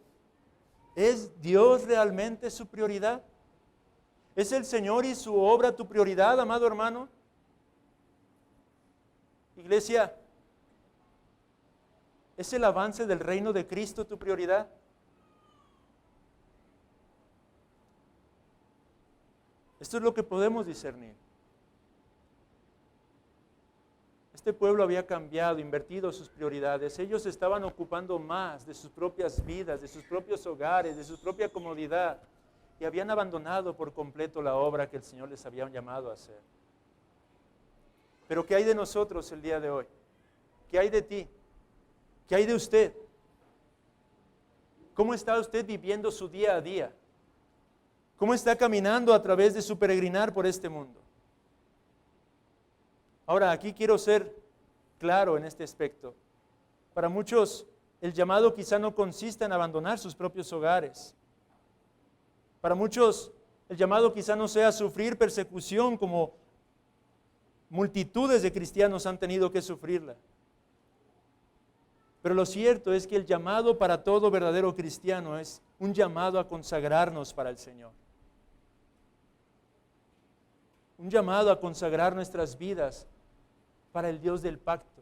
¿Es Dios realmente su prioridad? ¿Es el Señor y su obra tu prioridad, amado hermano? Iglesia, ¿es el avance del reino de Cristo tu prioridad? Esto es lo que podemos discernir. Este pueblo había cambiado, invertido sus prioridades. Ellos estaban ocupando más de sus propias vidas, de sus propios hogares, de su propia comodidad. Y habían abandonado por completo la obra que el Señor les había llamado a hacer. Pero ¿qué hay de nosotros el día de hoy? ¿Qué hay de ti? ¿Qué hay de usted? ¿Cómo está usted viviendo su día a día? ¿Cómo está caminando a través de su peregrinar por este mundo? Ahora, aquí quiero ser claro en este aspecto. Para muchos, el llamado quizá no consista en abandonar sus propios hogares. Para muchos, el llamado quizá no sea sufrir persecución como multitudes de cristianos han tenido que sufrirla. Pero lo cierto es que el llamado para todo verdadero cristiano es un llamado a consagrarnos para el Señor. Un llamado a consagrar nuestras vidas para el Dios del pacto.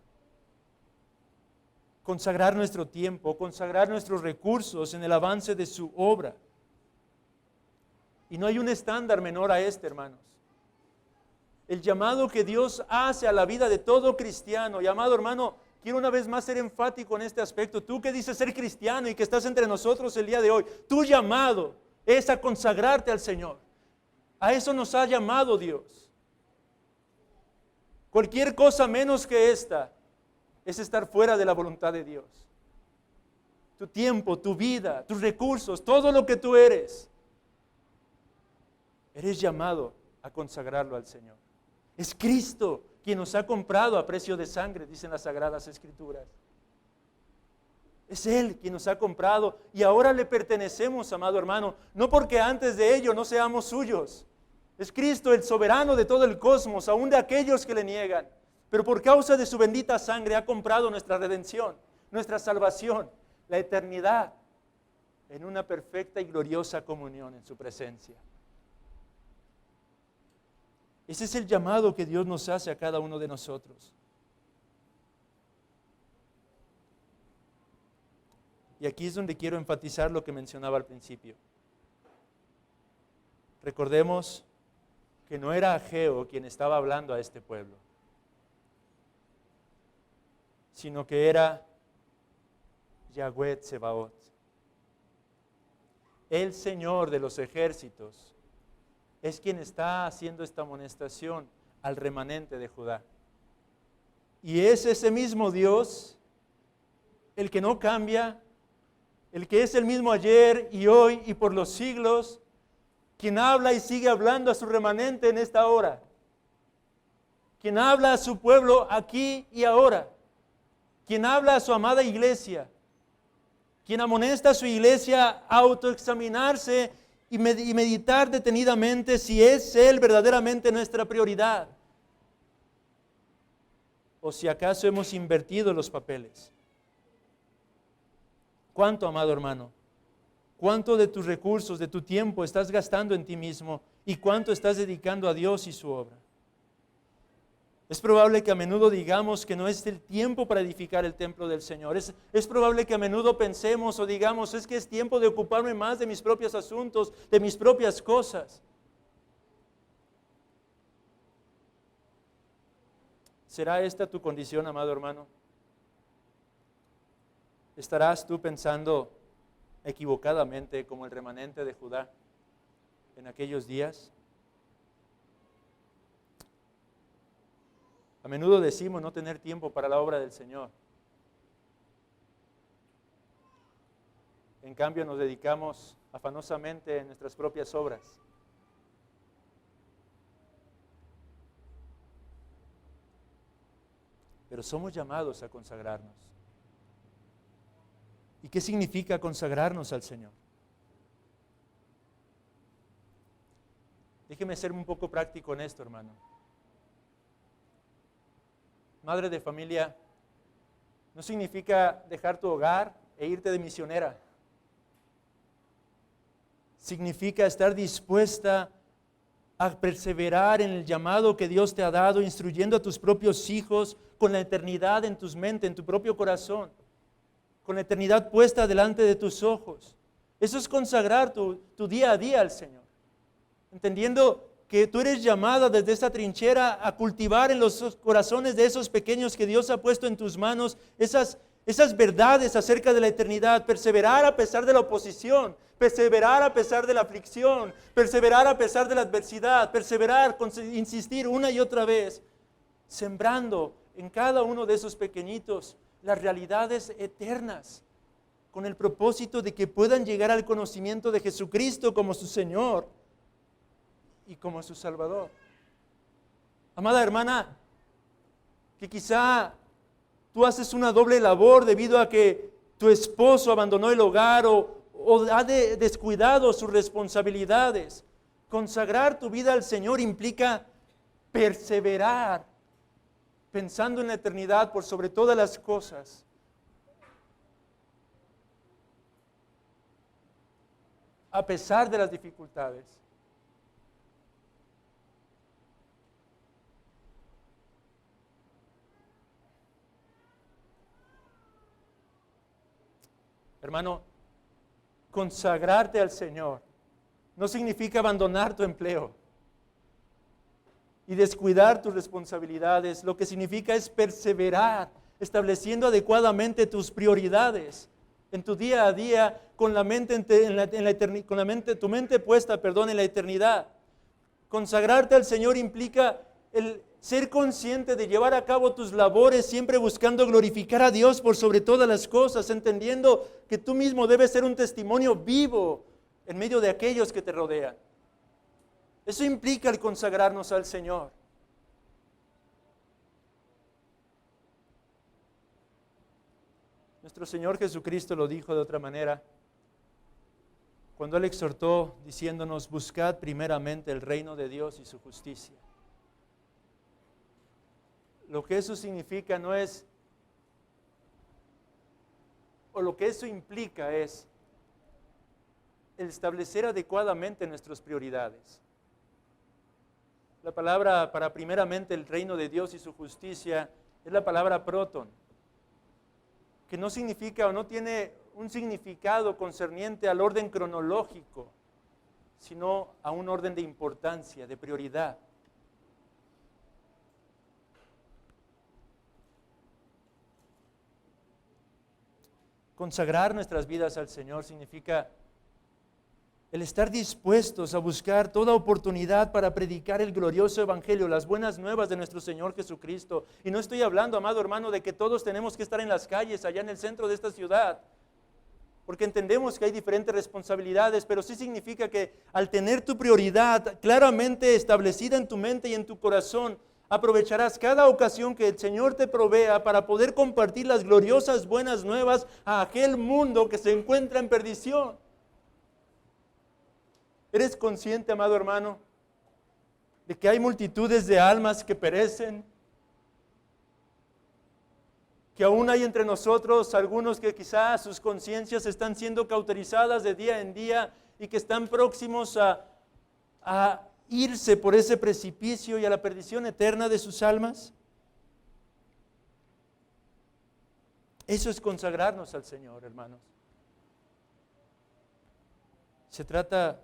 Consagrar nuestro tiempo, consagrar nuestros recursos en el avance de su obra. Y no hay un estándar menor a este, hermanos. El llamado que Dios hace a la vida de todo cristiano. Y amado hermano, quiero una vez más ser enfático en este aspecto. Tú que dices ser cristiano y que estás entre nosotros el día de hoy, tu llamado es a consagrarte al Señor. A eso nos ha llamado Dios. Cualquier cosa menos que esta es estar fuera de la voluntad de Dios. Tu tiempo, tu vida, tus recursos, todo lo que tú eres llamado a consagrarlo al Señor. Es Cristo quien nos ha comprado a precio de sangre, dicen las Sagradas Escrituras. Es Él quien nos ha comprado y ahora le pertenecemos, amado hermano, no porque antes de ello no seamos suyos. Es Cristo el soberano de todo el cosmos, aún de aquellos que le niegan. Pero por causa de su bendita sangre ha comprado nuestra redención, nuestra salvación. la eternidad en una perfecta y gloriosa comunión en su presencia. Ese es el llamado que Dios nos hace a cada uno de nosotros. Y aquí es donde quiero enfatizar lo que mencionaba al principio. Recordemos que no era Ageo quien estaba hablando a este pueblo, sino que era Yahweh Tsebaot, el Señor de los ejércitos, es quien está haciendo esta amonestación al remanente de Judá. Y es ese mismo Dios, el que no cambia, el que es el mismo ayer y hoy y por los siglos, quien habla y sigue hablando a su remanente en esta hora, quien habla a su pueblo aquí y ahora, quien habla a su amada iglesia, quien amonesta a su iglesia a autoexaminarse y meditar detenidamente si es Él verdaderamente nuestra prioridad, o si acaso hemos invertido los papeles. ¿Cuánto, amado hermano? ¿Cuánto de tus recursos, de tu tiempo estás gastando en ti mismo y cuánto estás dedicando a Dios y su obra? Es probable que a menudo digamos que no es el tiempo para edificar el templo del Señor. Es probable que a menudo pensemos o digamos, es que es tiempo de ocuparme más de mis propios asuntos, de mis propias cosas. ¿Será esta tu condición, amado hermano? ¿Estarás tú pensando equivocadamente como el remanente de Judá en aquellos días? A menudo decimos no tener tiempo para la obra del Señor. En cambio nos dedicamos afanosamente en nuestras propias obras. Pero somos llamados a consagrarnos. ¿Y qué significa consagrarnos al Señor? Déjeme ser un poco práctico en esto, hermano. Madre de familia, no significa dejar tu hogar e irte de misionera. Significa estar dispuesta a perseverar en el llamado que Dios te ha dado, instruyendo a tus propios hijos con la eternidad en tus mentes, en tu propio corazón, con la eternidad puesta delante de tus ojos. Eso es consagrar tu día a día al Señor, entendiendo que tú eres llamada desde esta trinchera a cultivar en los corazones de esos pequeños que Dios ha puesto en tus manos esas verdades acerca de la eternidad, perseverar a pesar de la oposición, perseverar a pesar de la aflicción, perseverar a pesar de la adversidad, perseverar, insistir una y otra vez, sembrando en cada uno de esos pequeñitos las realidades eternas, con el propósito de que puedan llegar al conocimiento de Jesucristo como su Señor y como su Salvador. Amada hermana, que quizá tú haces una doble labor debido a que tu esposo abandonó el hogar o ha descuidado sus responsabilidades. Consagrar tu vida al Señor implica perseverar, pensando en la eternidad por sobre todas las cosas. A pesar de las dificultades. Hermano, consagrarte al Señor no significa abandonar tu empleo y descuidar tus responsabilidades. Lo que significa es perseverar, estableciendo adecuadamente tus prioridades en tu día a día, con la mente tu mente puesta, en la eternidad. Consagrarte al Señor implica el ser consciente de llevar a cabo tus labores siempre buscando glorificar a Dios por sobre todas las cosas, entendiendo que tú mismo debes ser un testimonio vivo en medio de aquellos que te rodean. Eso implica el consagrarnos al Señor. Nuestro Señor Jesucristo lo dijo de otra manera, cuando Él exhortó diciéndonos, buscad primeramente el reino de Dios y su justicia. Lo que eso significa no es o lo que eso implica es el establecer adecuadamente nuestras prioridades. La palabra para primeramente el reino de Dios y su justicia es la palabra proton, que no significa o no tiene un significado concerniente al orden cronológico, sino a un orden de importancia, de prioridad. Consagrar nuestras vidas al Señor significa el estar dispuestos a buscar toda oportunidad para predicar el glorioso evangelio, las buenas nuevas de nuestro Señor Jesucristo. Y no estoy hablando, amado hermano, de que todos tenemos que estar en las calles, allá en el centro de esta ciudad, porque entendemos que hay diferentes responsabilidades, pero sí significa que al tener tu prioridad claramente establecida en tu mente y en tu corazón, aprovecharás cada ocasión que el Señor te provea para poder compartir las gloriosas buenas nuevas a aquel mundo que se encuentra en perdición. ¿Eres consciente, amado hermano, de que hay multitudes de almas que perecen? Que aún hay entre nosotros algunos que quizás sus conciencias están siendo cauterizadas de día en día y que están próximos a irse por ese precipicio y a la perdición eterna de sus almas. Eso es consagrarnos al Señor, hermanos. Se trata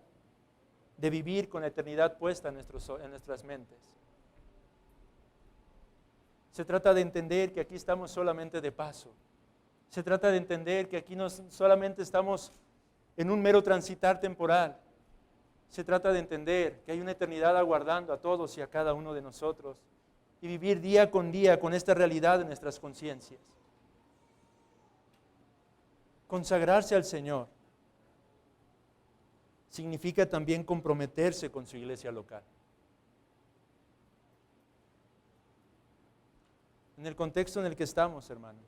de vivir con la eternidad puesta en nuestras mentes. Se trata de entender que aquí estamos solamente de paso. Se trata de entender que aquí no solamente estamos en un mero transitar temporal. Se trata de entender que hay una eternidad aguardando a todos y a cada uno de nosotros y vivir día con día con esta realidad en nuestras conciencias. Consagrarse al Señor significa también comprometerse con su iglesia local. En el contexto en el que estamos, hermanos,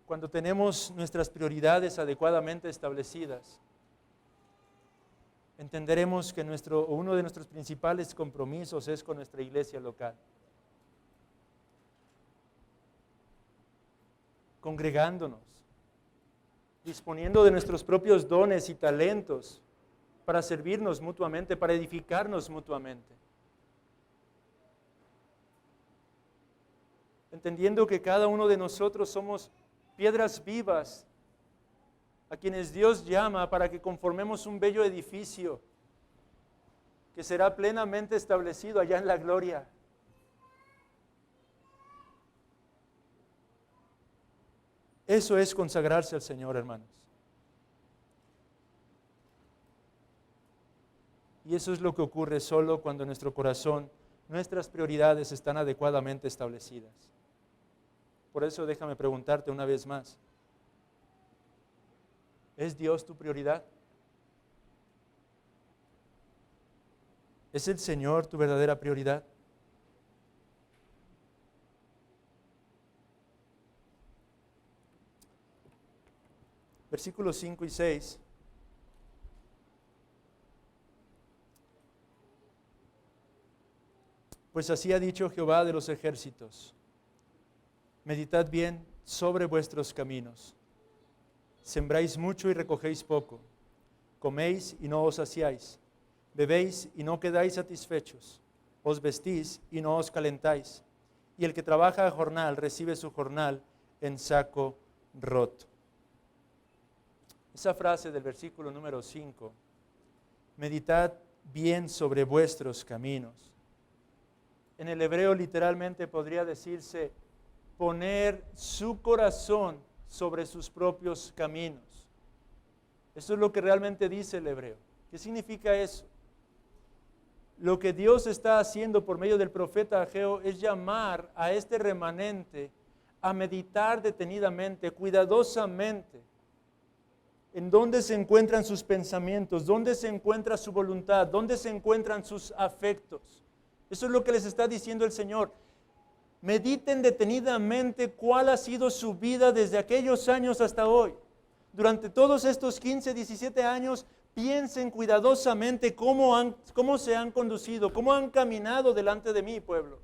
cuando tenemos nuestras prioridades adecuadamente establecidas, entenderemos que uno de nuestros principales compromisos es con nuestra iglesia local. Congregándonos, disponiendo de nuestros propios dones y talentos para servirnos mutuamente, para edificarnos mutuamente. Entendiendo que cada uno de nosotros somos piedras vivas a quienes Dios llama para que conformemos un bello edificio que será plenamente establecido allá en la gloria. Eso es consagrarse al Señor, hermanos. Y eso es lo que ocurre solo cuando en nuestro corazón nuestras prioridades están adecuadamente establecidas. Por eso déjame preguntarte una vez más, ¿es Dios tu prioridad? ¿Es el Señor tu verdadera prioridad? Versículos 5 y 6. Pues así ha dicho Jehová de los ejércitos: meditad bien sobre vuestros caminos. Sembráis mucho y recogéis poco. Coméis y no os saciáis. Bebéis y no quedáis satisfechos. Os vestís y no os calentáis. Y el que trabaja a jornal recibe su jornal en saco roto. Esa frase del versículo número 5, meditad bien sobre vuestros caminos. En el hebreo literalmente podría decirse poner su corazón sobre sus propios caminos. Eso es lo que realmente dice el hebreo. ¿Qué significa eso? Lo que Dios está haciendo por medio del profeta Ageo es llamar a este remanente a meditar detenidamente, cuidadosamente, en dónde se encuentran sus pensamientos, dónde se encuentra su voluntad, dónde se encuentran sus afectos. Eso es lo que les está diciendo el Señor. Mediten detenidamente cuál ha sido su vida desde aquellos años hasta hoy. Durante todos estos 15, 17 años, piensen cuidadosamente cómo se han conducido, cómo han caminado delante de mí, pueblo.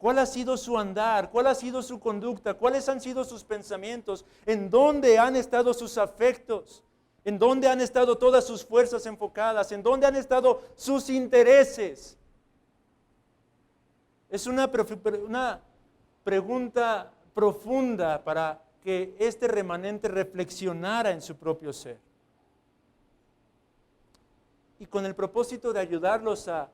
¿Cuál ha sido su andar? ¿Cuál ha sido su conducta? ¿Cuáles han sido sus pensamientos? ¿En dónde han estado sus afectos? ¿En dónde han estado todas sus fuerzas enfocadas? ¿En dónde han estado sus intereses? Es una pregunta profunda para que este remanente reflexionara en su propio ser. Y con el propósito de ayudarlos a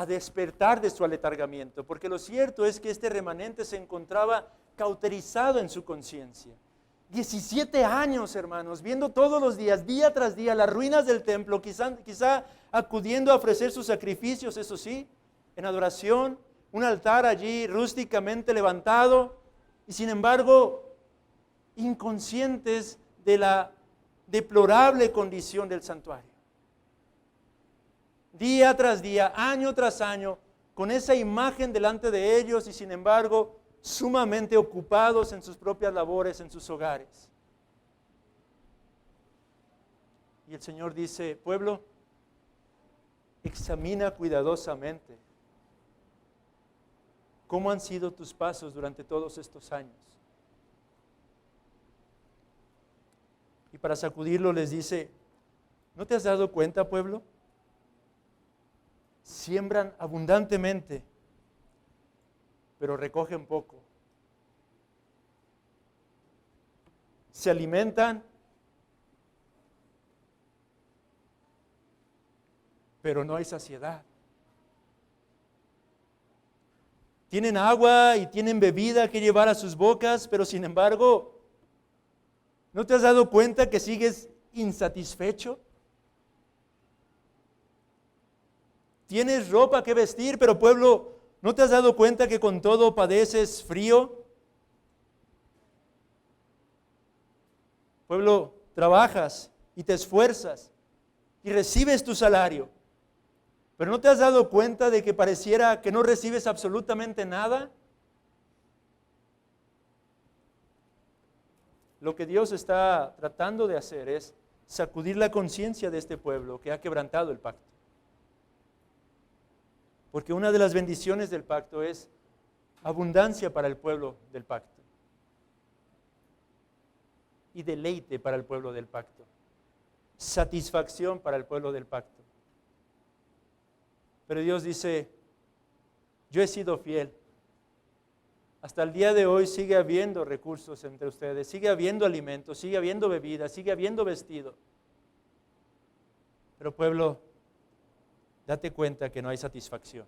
despertar de su aletargamiento, porque lo cierto es que este remanente se encontraba cauterizado en su conciencia. 17 años, hermanos, viendo todos los días, día tras día, las ruinas del templo, quizá acudiendo a ofrecer sus sacrificios, eso sí, en adoración, un altar allí rústicamente levantado, y sin embargo, inconscientes de la deplorable condición del santuario. Día tras día, año tras año, con esa imagen delante de ellos y sin embargo, sumamente ocupados en sus propias labores, en sus hogares. Y el Señor dice, pueblo, examina cuidadosamente cómo han sido tus pasos durante todos estos años. Y para sacudirlo les dice, ¿no te has dado cuenta, pueblo? Siembran abundantemente, pero recogen poco. Se alimentan, pero no hay saciedad. Tienen agua y tienen bebida que llevar a sus bocas, pero sin embargo, ¿no te has dado cuenta que sigues insatisfecho? Tienes ropa que vestir, pero pueblo, ¿no te has dado cuenta que con todo padeces frío? Pueblo, trabajas y te esfuerzas y recibes tu salario, pero ¿no te has dado cuenta de que pareciera que no recibes absolutamente nada? Lo que Dios está tratando de hacer es sacudir la conciencia de este pueblo que ha quebrantado el pacto. Porque una de las bendiciones del pacto es abundancia para el pueblo del pacto y deleite para el pueblo del pacto, satisfacción para el pueblo del pacto. Pero Dios dice, yo he sido fiel. Hasta el día de hoy sigue habiendo recursos entre ustedes, sigue habiendo alimentos, sigue habiendo bebida, sigue habiendo vestido. Pero pueblo, date cuenta que no hay satisfacción.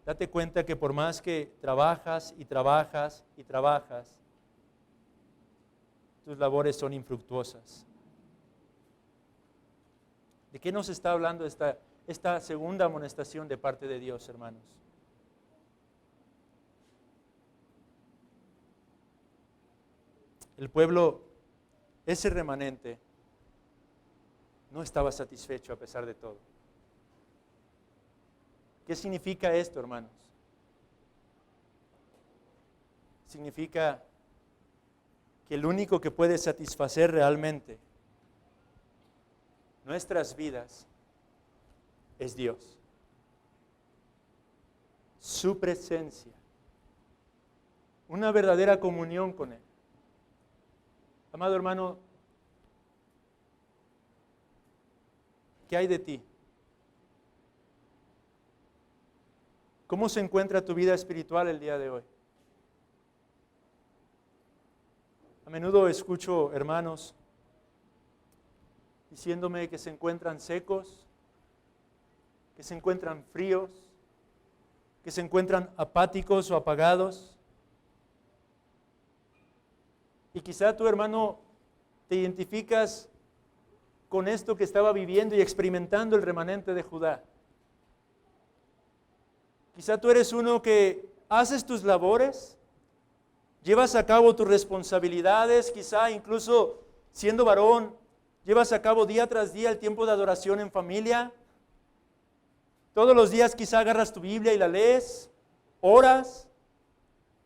Date cuenta que por más que trabajas y trabajas y trabajas, tus labores son infructuosas. ¿De qué nos está hablando esta segunda amonestación de parte de Dios, hermanos? El pueblo, ese remanente, no estaba satisfecho a pesar de todo. ¿Qué significa esto, hermanos? Significa que el único que puede satisfacer realmente nuestras vidas es Dios. Su presencia. Una verdadera comunión con Él. Amado hermano, ¿qué hay de ti? ¿Cómo se encuentra tu vida espiritual el día de hoy? A menudo escucho hermanos diciéndome que se encuentran secos, que se encuentran fríos, que se encuentran apáticos o apagados. Y quizá tú, hermano, te identificas con esto que estaba viviendo y experimentando el remanente de Judá. Quizá tú eres uno que haces tus labores, llevas a cabo tus responsabilidades, quizá incluso siendo varón, llevas a cabo día tras día el tiempo de adoración en familia. Todos los días quizá agarras tu Biblia y la lees, oras,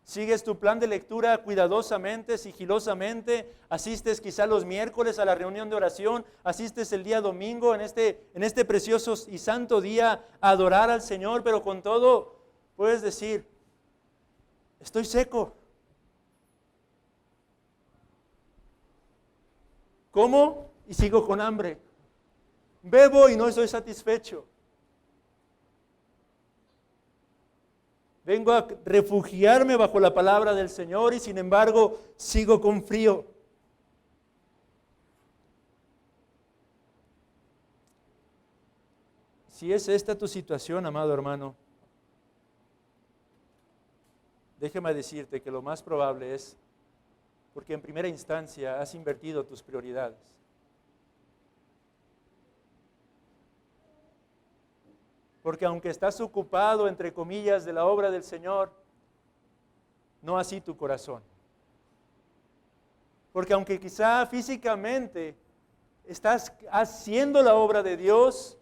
Sigues tu plan de lectura cuidadosamente, sigilosamente, asistes quizá los miércoles a la reunión de oración, asistes el día domingo en este precioso y santo día a adorar al Señor, pero con todo puedes decir, estoy seco. Como y sigo con hambre. Bebo y no estoy satisfecho. Vengo a refugiarme bajo la palabra del Señor y sin embargo sigo con frío. Si es esta tu situación, amado hermano, déjame decirte que lo más probable es porque en primera instancia has invertido tus prioridades. Porque aunque estás ocupado, entre comillas, de la obra del Señor, no así tu corazón. Porque aunque quizá físicamente estás haciendo la obra de Dios,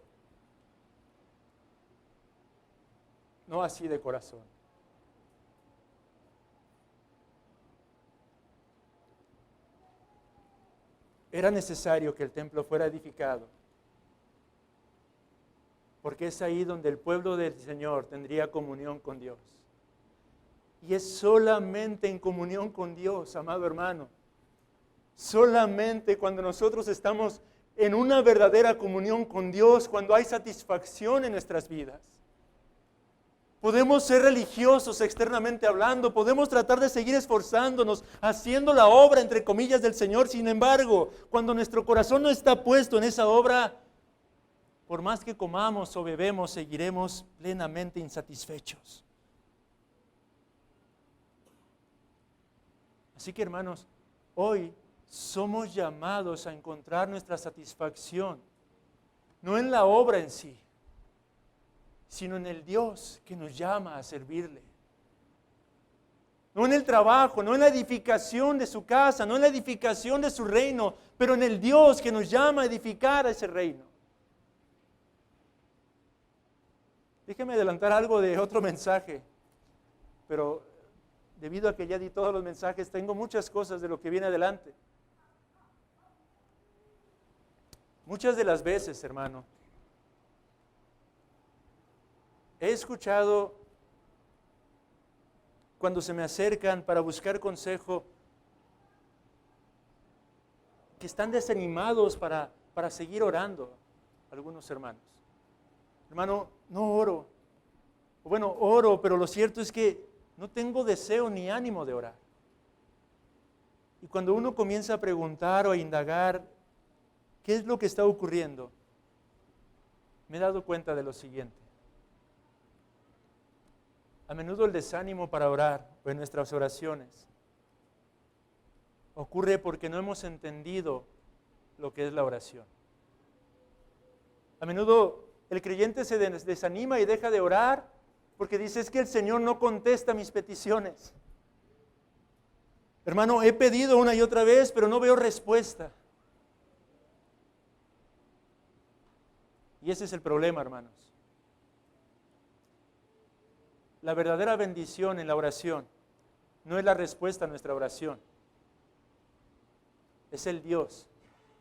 no así de corazón. Era necesario que el templo fuera edificado, porque es ahí donde el pueblo del Señor tendría comunión con Dios. Y es solamente en comunión con Dios, amado hermano, solamente cuando nosotros estamos en una verdadera comunión con Dios, cuando hay satisfacción en nuestras vidas. Podemos ser religiosos externamente hablando, podemos tratar de seguir esforzándonos, haciendo la obra, entre comillas, del Señor. Sin embargo, cuando nuestro corazón no está puesto en esa obra, por más que comamos o bebemos, seguiremos plenamente insatisfechos. Así que, hermanos, hoy somos llamados a encontrar nuestra satisfacción, no en la obra en sí, sino en el Dios que nos llama a servirle. No en el trabajo, no en la edificación de su casa, no en la edificación de su reino, pero en el Dios que nos llama a edificar ese reino. Déjeme adelantar algo de otro mensaje, pero debido a que ya di todos los mensajes, tengo muchas cosas de lo que viene adelante. Muchas de las veces, hermano, he escuchado cuando se me acercan para buscar consejo, que están desanimados para seguir orando, algunos hermanos. Hermano, no oro. Bueno, oro, pero lo cierto es que no tengo deseo ni ánimo de orar. Y cuando uno comienza a preguntar o a indagar qué es lo que está ocurriendo, me he dado cuenta de lo siguiente. A menudo el desánimo para orar o en nuestras oraciones ocurre porque no hemos entendido lo que es la oración. A menudo el creyente se desanima y deja de orar porque dice, es que el Señor no contesta mis peticiones. Hermano, he pedido una y otra vez, pero no veo respuesta. Y ese es el problema, hermanos. La verdadera bendición en la oración no es la respuesta a nuestra oración. Es el Dios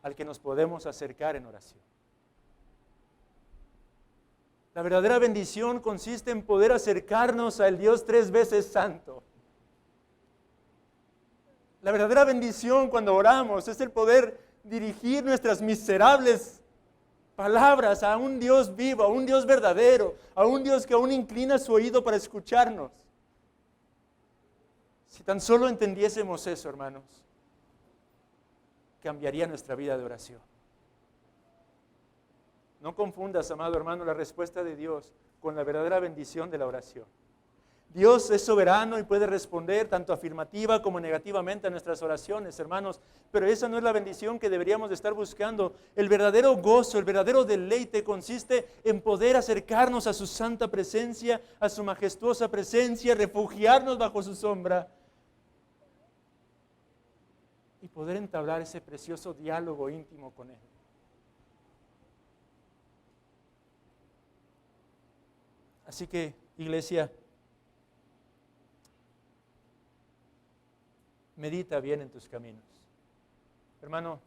al que nos podemos acercar en oración. La verdadera bendición consiste en poder acercarnos al Dios 3 veces santo. La verdadera bendición cuando oramos es el poder dirigir nuestras miserables palabras a un Dios vivo, a un Dios verdadero, a un Dios que aún inclina su oído para escucharnos. Si tan solo entendiésemos eso, hermanos, cambiaría nuestra vida de oración. No confundas, amado hermano, la respuesta de Dios con la verdadera bendición de la oración. Dios es soberano y puede responder tanto afirmativa como negativamente a nuestras oraciones, hermanos, pero esa no es la bendición que deberíamos de estar buscando. El verdadero gozo, el verdadero deleite consiste en poder acercarnos a su santa presencia, a su majestuosa presencia, refugiarnos bajo su sombra y poder entablar ese precioso diálogo íntimo con Él. Así que, iglesia, medita bien en tus caminos. Hermano,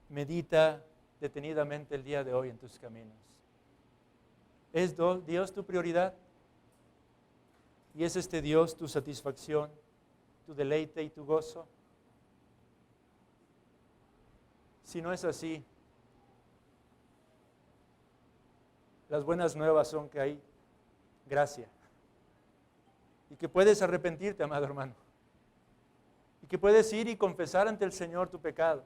medita detenidamente el día de hoy en tus caminos. ¿Es Dios tu prioridad? ¿Y es este Dios tu satisfacción, tu deleite y tu gozo? Si no es así, las buenas nuevas son que hay gracia y que puedes arrepentirte, amado hermano, y que puedes ir y confesar ante el Señor tu pecado,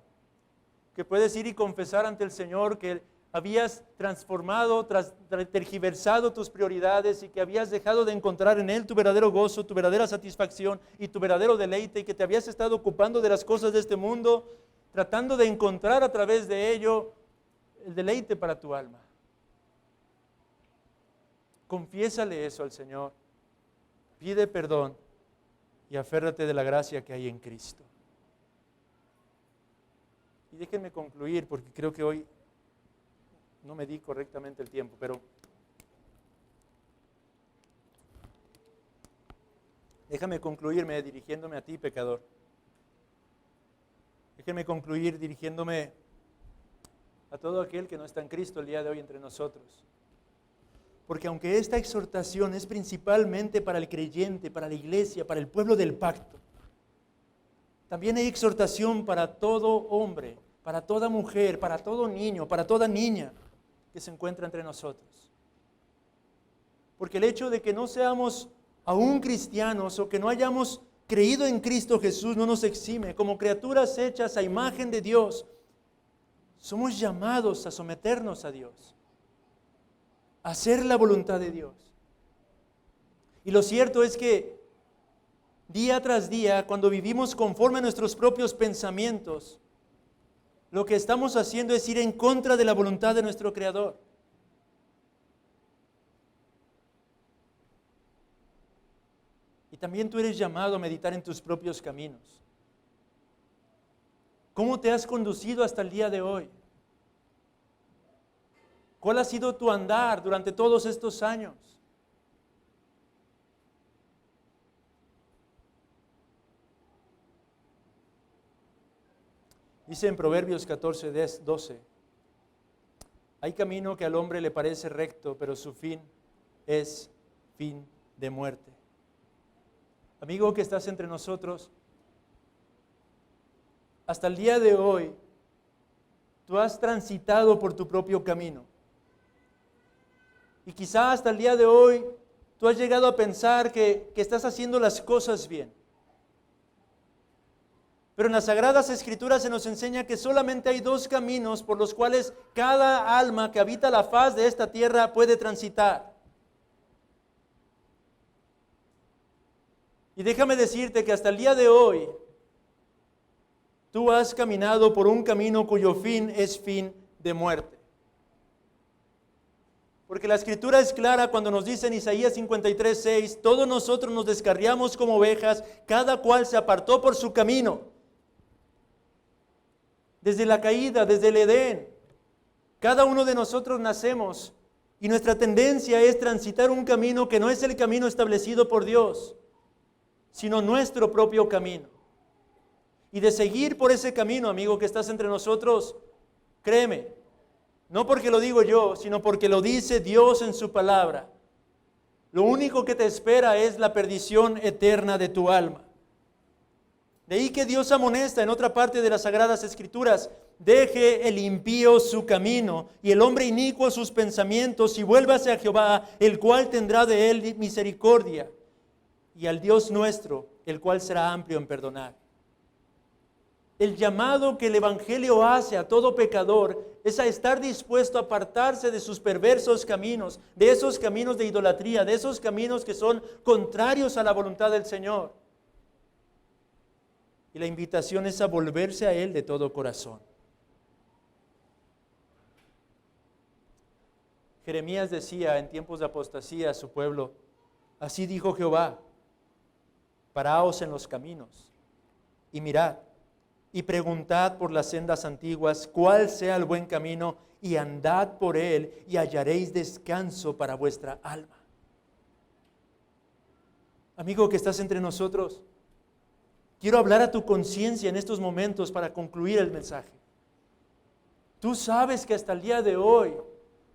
que puedes ir y confesar ante el Señor que habías transformado, tergiversado tus prioridades y que habías dejado de encontrar en Él tu verdadero gozo, tu verdadera satisfacción y tu verdadero deleite, y que te habías estado ocupando de las cosas de este mundo, tratando de encontrar a través de ello el deleite para tu alma. Confiésale eso al Señor, pide perdón y aférrate de la gracia que hay en Cristo. Y déjenme concluir, porque creo que hoy no me di correctamente el tiempo, pero déjame concluirme dirigiéndome a ti, pecador. Déjeme concluir dirigiéndome a todo aquel que no está en Cristo el día de hoy entre nosotros. Porque aunque esta exhortación es principalmente para el creyente, para la iglesia, para el pueblo del pacto, también hay exhortación para todo hombre, para toda mujer, para todo niño, para toda niña que se encuentra entre nosotros. Porque el hecho de que no seamos aún cristianos o que no hayamos creído en Cristo Jesús no nos exime. Como criaturas hechas a imagen de Dios, somos llamados a someternos a Dios, a hacer la voluntad de Dios. Y lo cierto es que día tras día, cuando vivimos conforme a nuestros propios pensamientos, lo que estamos haciendo es ir en contra de la voluntad de nuestro Creador. Y también tú eres llamado a meditar en tus propios caminos. ¿Cómo te has conducido hasta el día de hoy? ¿Cuál ha sido tu andar durante todos estos años? Dice en Proverbios 14:12, hay camino que al hombre le parece recto, pero su fin es fin de muerte. Amigo que estás entre nosotros, hasta el día de hoy, tú has transitado por tu propio camino. Y quizá hasta el día de hoy, tú has llegado a pensar que estás haciendo las cosas bien. Pero en las Sagradas Escrituras se nos enseña que solamente hay dos caminos por los cuales cada alma que habita la faz de esta tierra puede transitar. Y déjame decirte que hasta el día de hoy, tú has caminado por un camino cuyo fin es fin de muerte. Porque la Escritura es clara cuando nos dice en Isaías 53:6, todos nosotros nos descarriamos como ovejas, cada cual se apartó por su camino. Desde la caída, desde el Edén, cada uno de nosotros nacemos y nuestra tendencia es transitar un camino que no es el camino establecido por Dios, sino nuestro propio camino. Y de seguir por ese camino, amigo que estás entre nosotros, créeme, no porque lo digo yo, sino porque lo dice Dios en su palabra, lo único que te espera es la perdición eterna de tu alma. De ahí que Dios amonesta en otra parte de las Sagradas Escrituras, deje el impío su camino y el hombre inicuo sus pensamientos y vuélvase a Jehová, el cual tendrá de él misericordia, y al Dios nuestro, el cual será amplio en perdonar. El llamado que el Evangelio hace a todo pecador es a estar dispuesto a apartarse de sus perversos caminos, de esos caminos de idolatría, de esos caminos que son contrarios a la voluntad del Señor. Y la invitación es a volverse a Él de todo corazón. Jeremías decía en tiempos de apostasía a su pueblo, así dijo Jehová, paraos en los caminos y mirad y preguntad por las sendas antiguas cuál sea el buen camino y andad por él y hallaréis descanso para vuestra alma. Amigo que estás entre nosotros, Quiero hablar a tu conciencia en estos momentos para concluir el mensaje. Tú sabes que hasta el día de hoy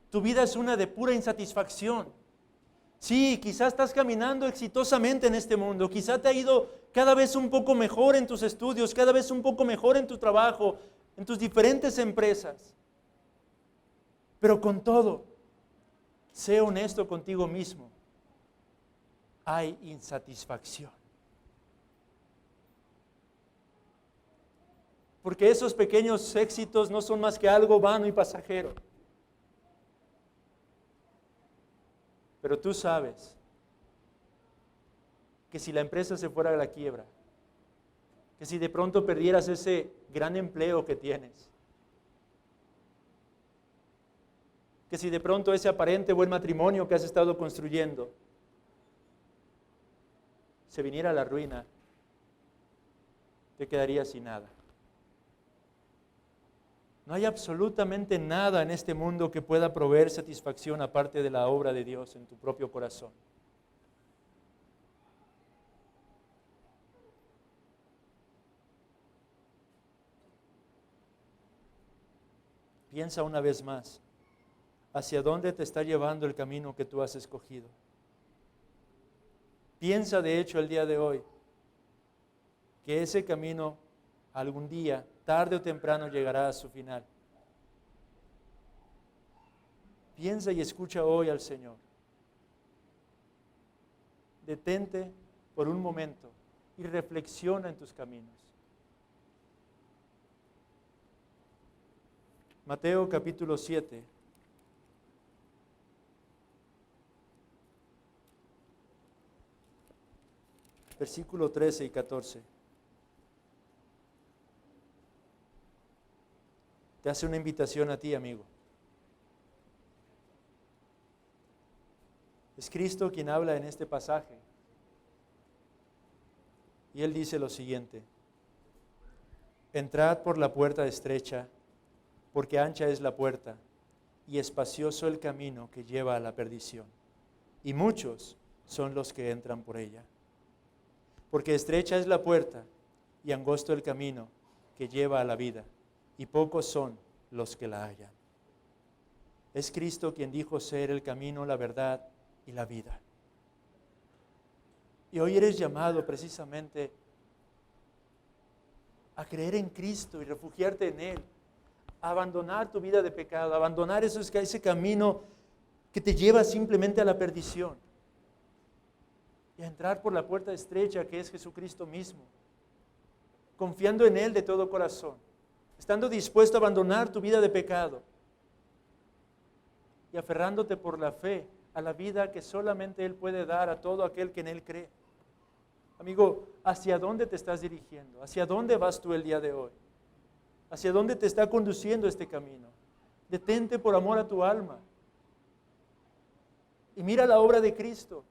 tu vida es una de pura insatisfacción. Sí, quizás estás caminando exitosamente en este mundo, quizás te ha ido cada vez un poco mejor en tus estudios, cada vez un poco mejor en tu trabajo, en tus diferentes empresas. Pero con todo, sé honesto contigo mismo. Hay insatisfacción. Porque esos pequeños éxitos no son más que algo vano y pasajero. Pero tú sabes que si la empresa se fuera a la quiebra, que si de pronto perdieras ese gran empleo que tienes, que si de pronto ese aparente buen matrimonio que has estado construyendo se viniera a la ruina, te quedarías sin nada. No hay absolutamente nada en este mundo que pueda proveer satisfacción aparte de la obra de Dios en tu propio corazón. Piensa una vez más, ¿hacia dónde te está llevando el camino que tú has escogido? Piensa de hecho el día de hoy que ese camino algún día, tarde o temprano, llegará a su final. Piensa y escucha hoy al Señor. Detente por un momento y reflexiona en tus caminos. Mateo capítulo 7. Versículo 13 y 14. Te hace una invitación a ti, amigo. Es Cristo quien habla en este pasaje. Y Él dice lo siguiente: entrad por la puerta estrecha, porque ancha es la puerta, y espacioso el camino que lleva a la perdición, y muchos son los que entran por ella. Porque estrecha es la puerta, y angosto el camino que lleva a la vida, y pocos son los que la hallan. Es Cristo quien dijo ser el camino, la verdad y la vida. Y hoy eres llamado precisamente a creer en Cristo y refugiarte en Él, a abandonar tu vida de pecado, a abandonar ese camino que te lleva simplemente a la perdición y a entrar por la puerta estrecha que es Jesucristo mismo, confiando en Él de todo corazón, estando dispuesto a abandonar tu vida de pecado y aferrándote por la fe a la vida que solamente Él puede dar a todo aquel que en Él cree. Amigo, ¿hacia dónde te estás dirigiendo? ¿Hacia dónde vas tú el día de hoy? ¿Hacia dónde te está conduciendo este camino? Detente por amor a tu alma y mira la obra de Cristo.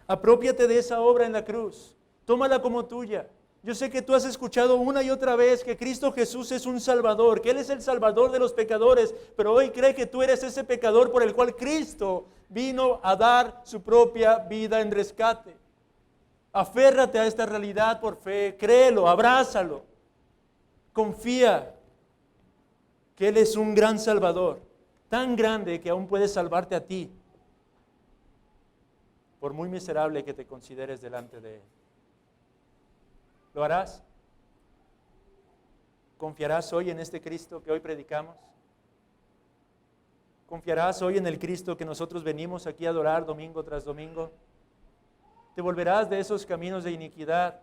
Aprópiate de esa obra en la cruz. Tómala como tuya. Yo sé que tú has escuchado una y otra vez que Cristo Jesús es un Salvador, que Él es el Salvador de los pecadores, pero hoy cree que tú eres ese pecador por el cual Cristo vino a dar su propia vida en rescate. Aférrate a esta realidad por fe, créelo, abrázalo, confía que Él es un gran Salvador, tan grande que aún puede salvarte a ti, por muy miserable que te consideres delante de Él. ¿Lo harás? ¿Confiarás hoy en este Cristo que hoy predicamos? ¿Confiarás hoy en el Cristo que nosotros venimos aquí a adorar domingo tras domingo? ¿Te volverás de esos caminos de iniquidad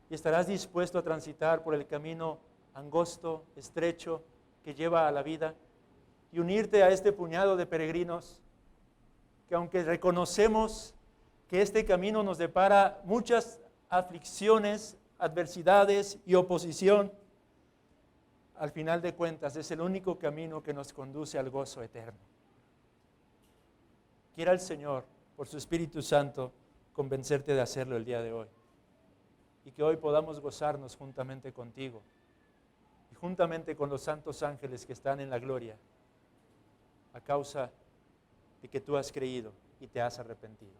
y estarás dispuesto a transitar por el camino angosto, estrecho, que lleva a la vida y unirte a este puñado de peregrinos que, aunque reconocemos que este camino nos depara muchas aflicciones, adversidades y oposición, al final de cuentas es el único camino que nos conduce al gozo eterno? Quiera el Señor, por su Espíritu Santo, convencerte de hacerlo el día de hoy, y que hoy podamos gozarnos juntamente contigo y juntamente con los santos ángeles que están en la gloria a causa de que tú has creído y te has arrepentido.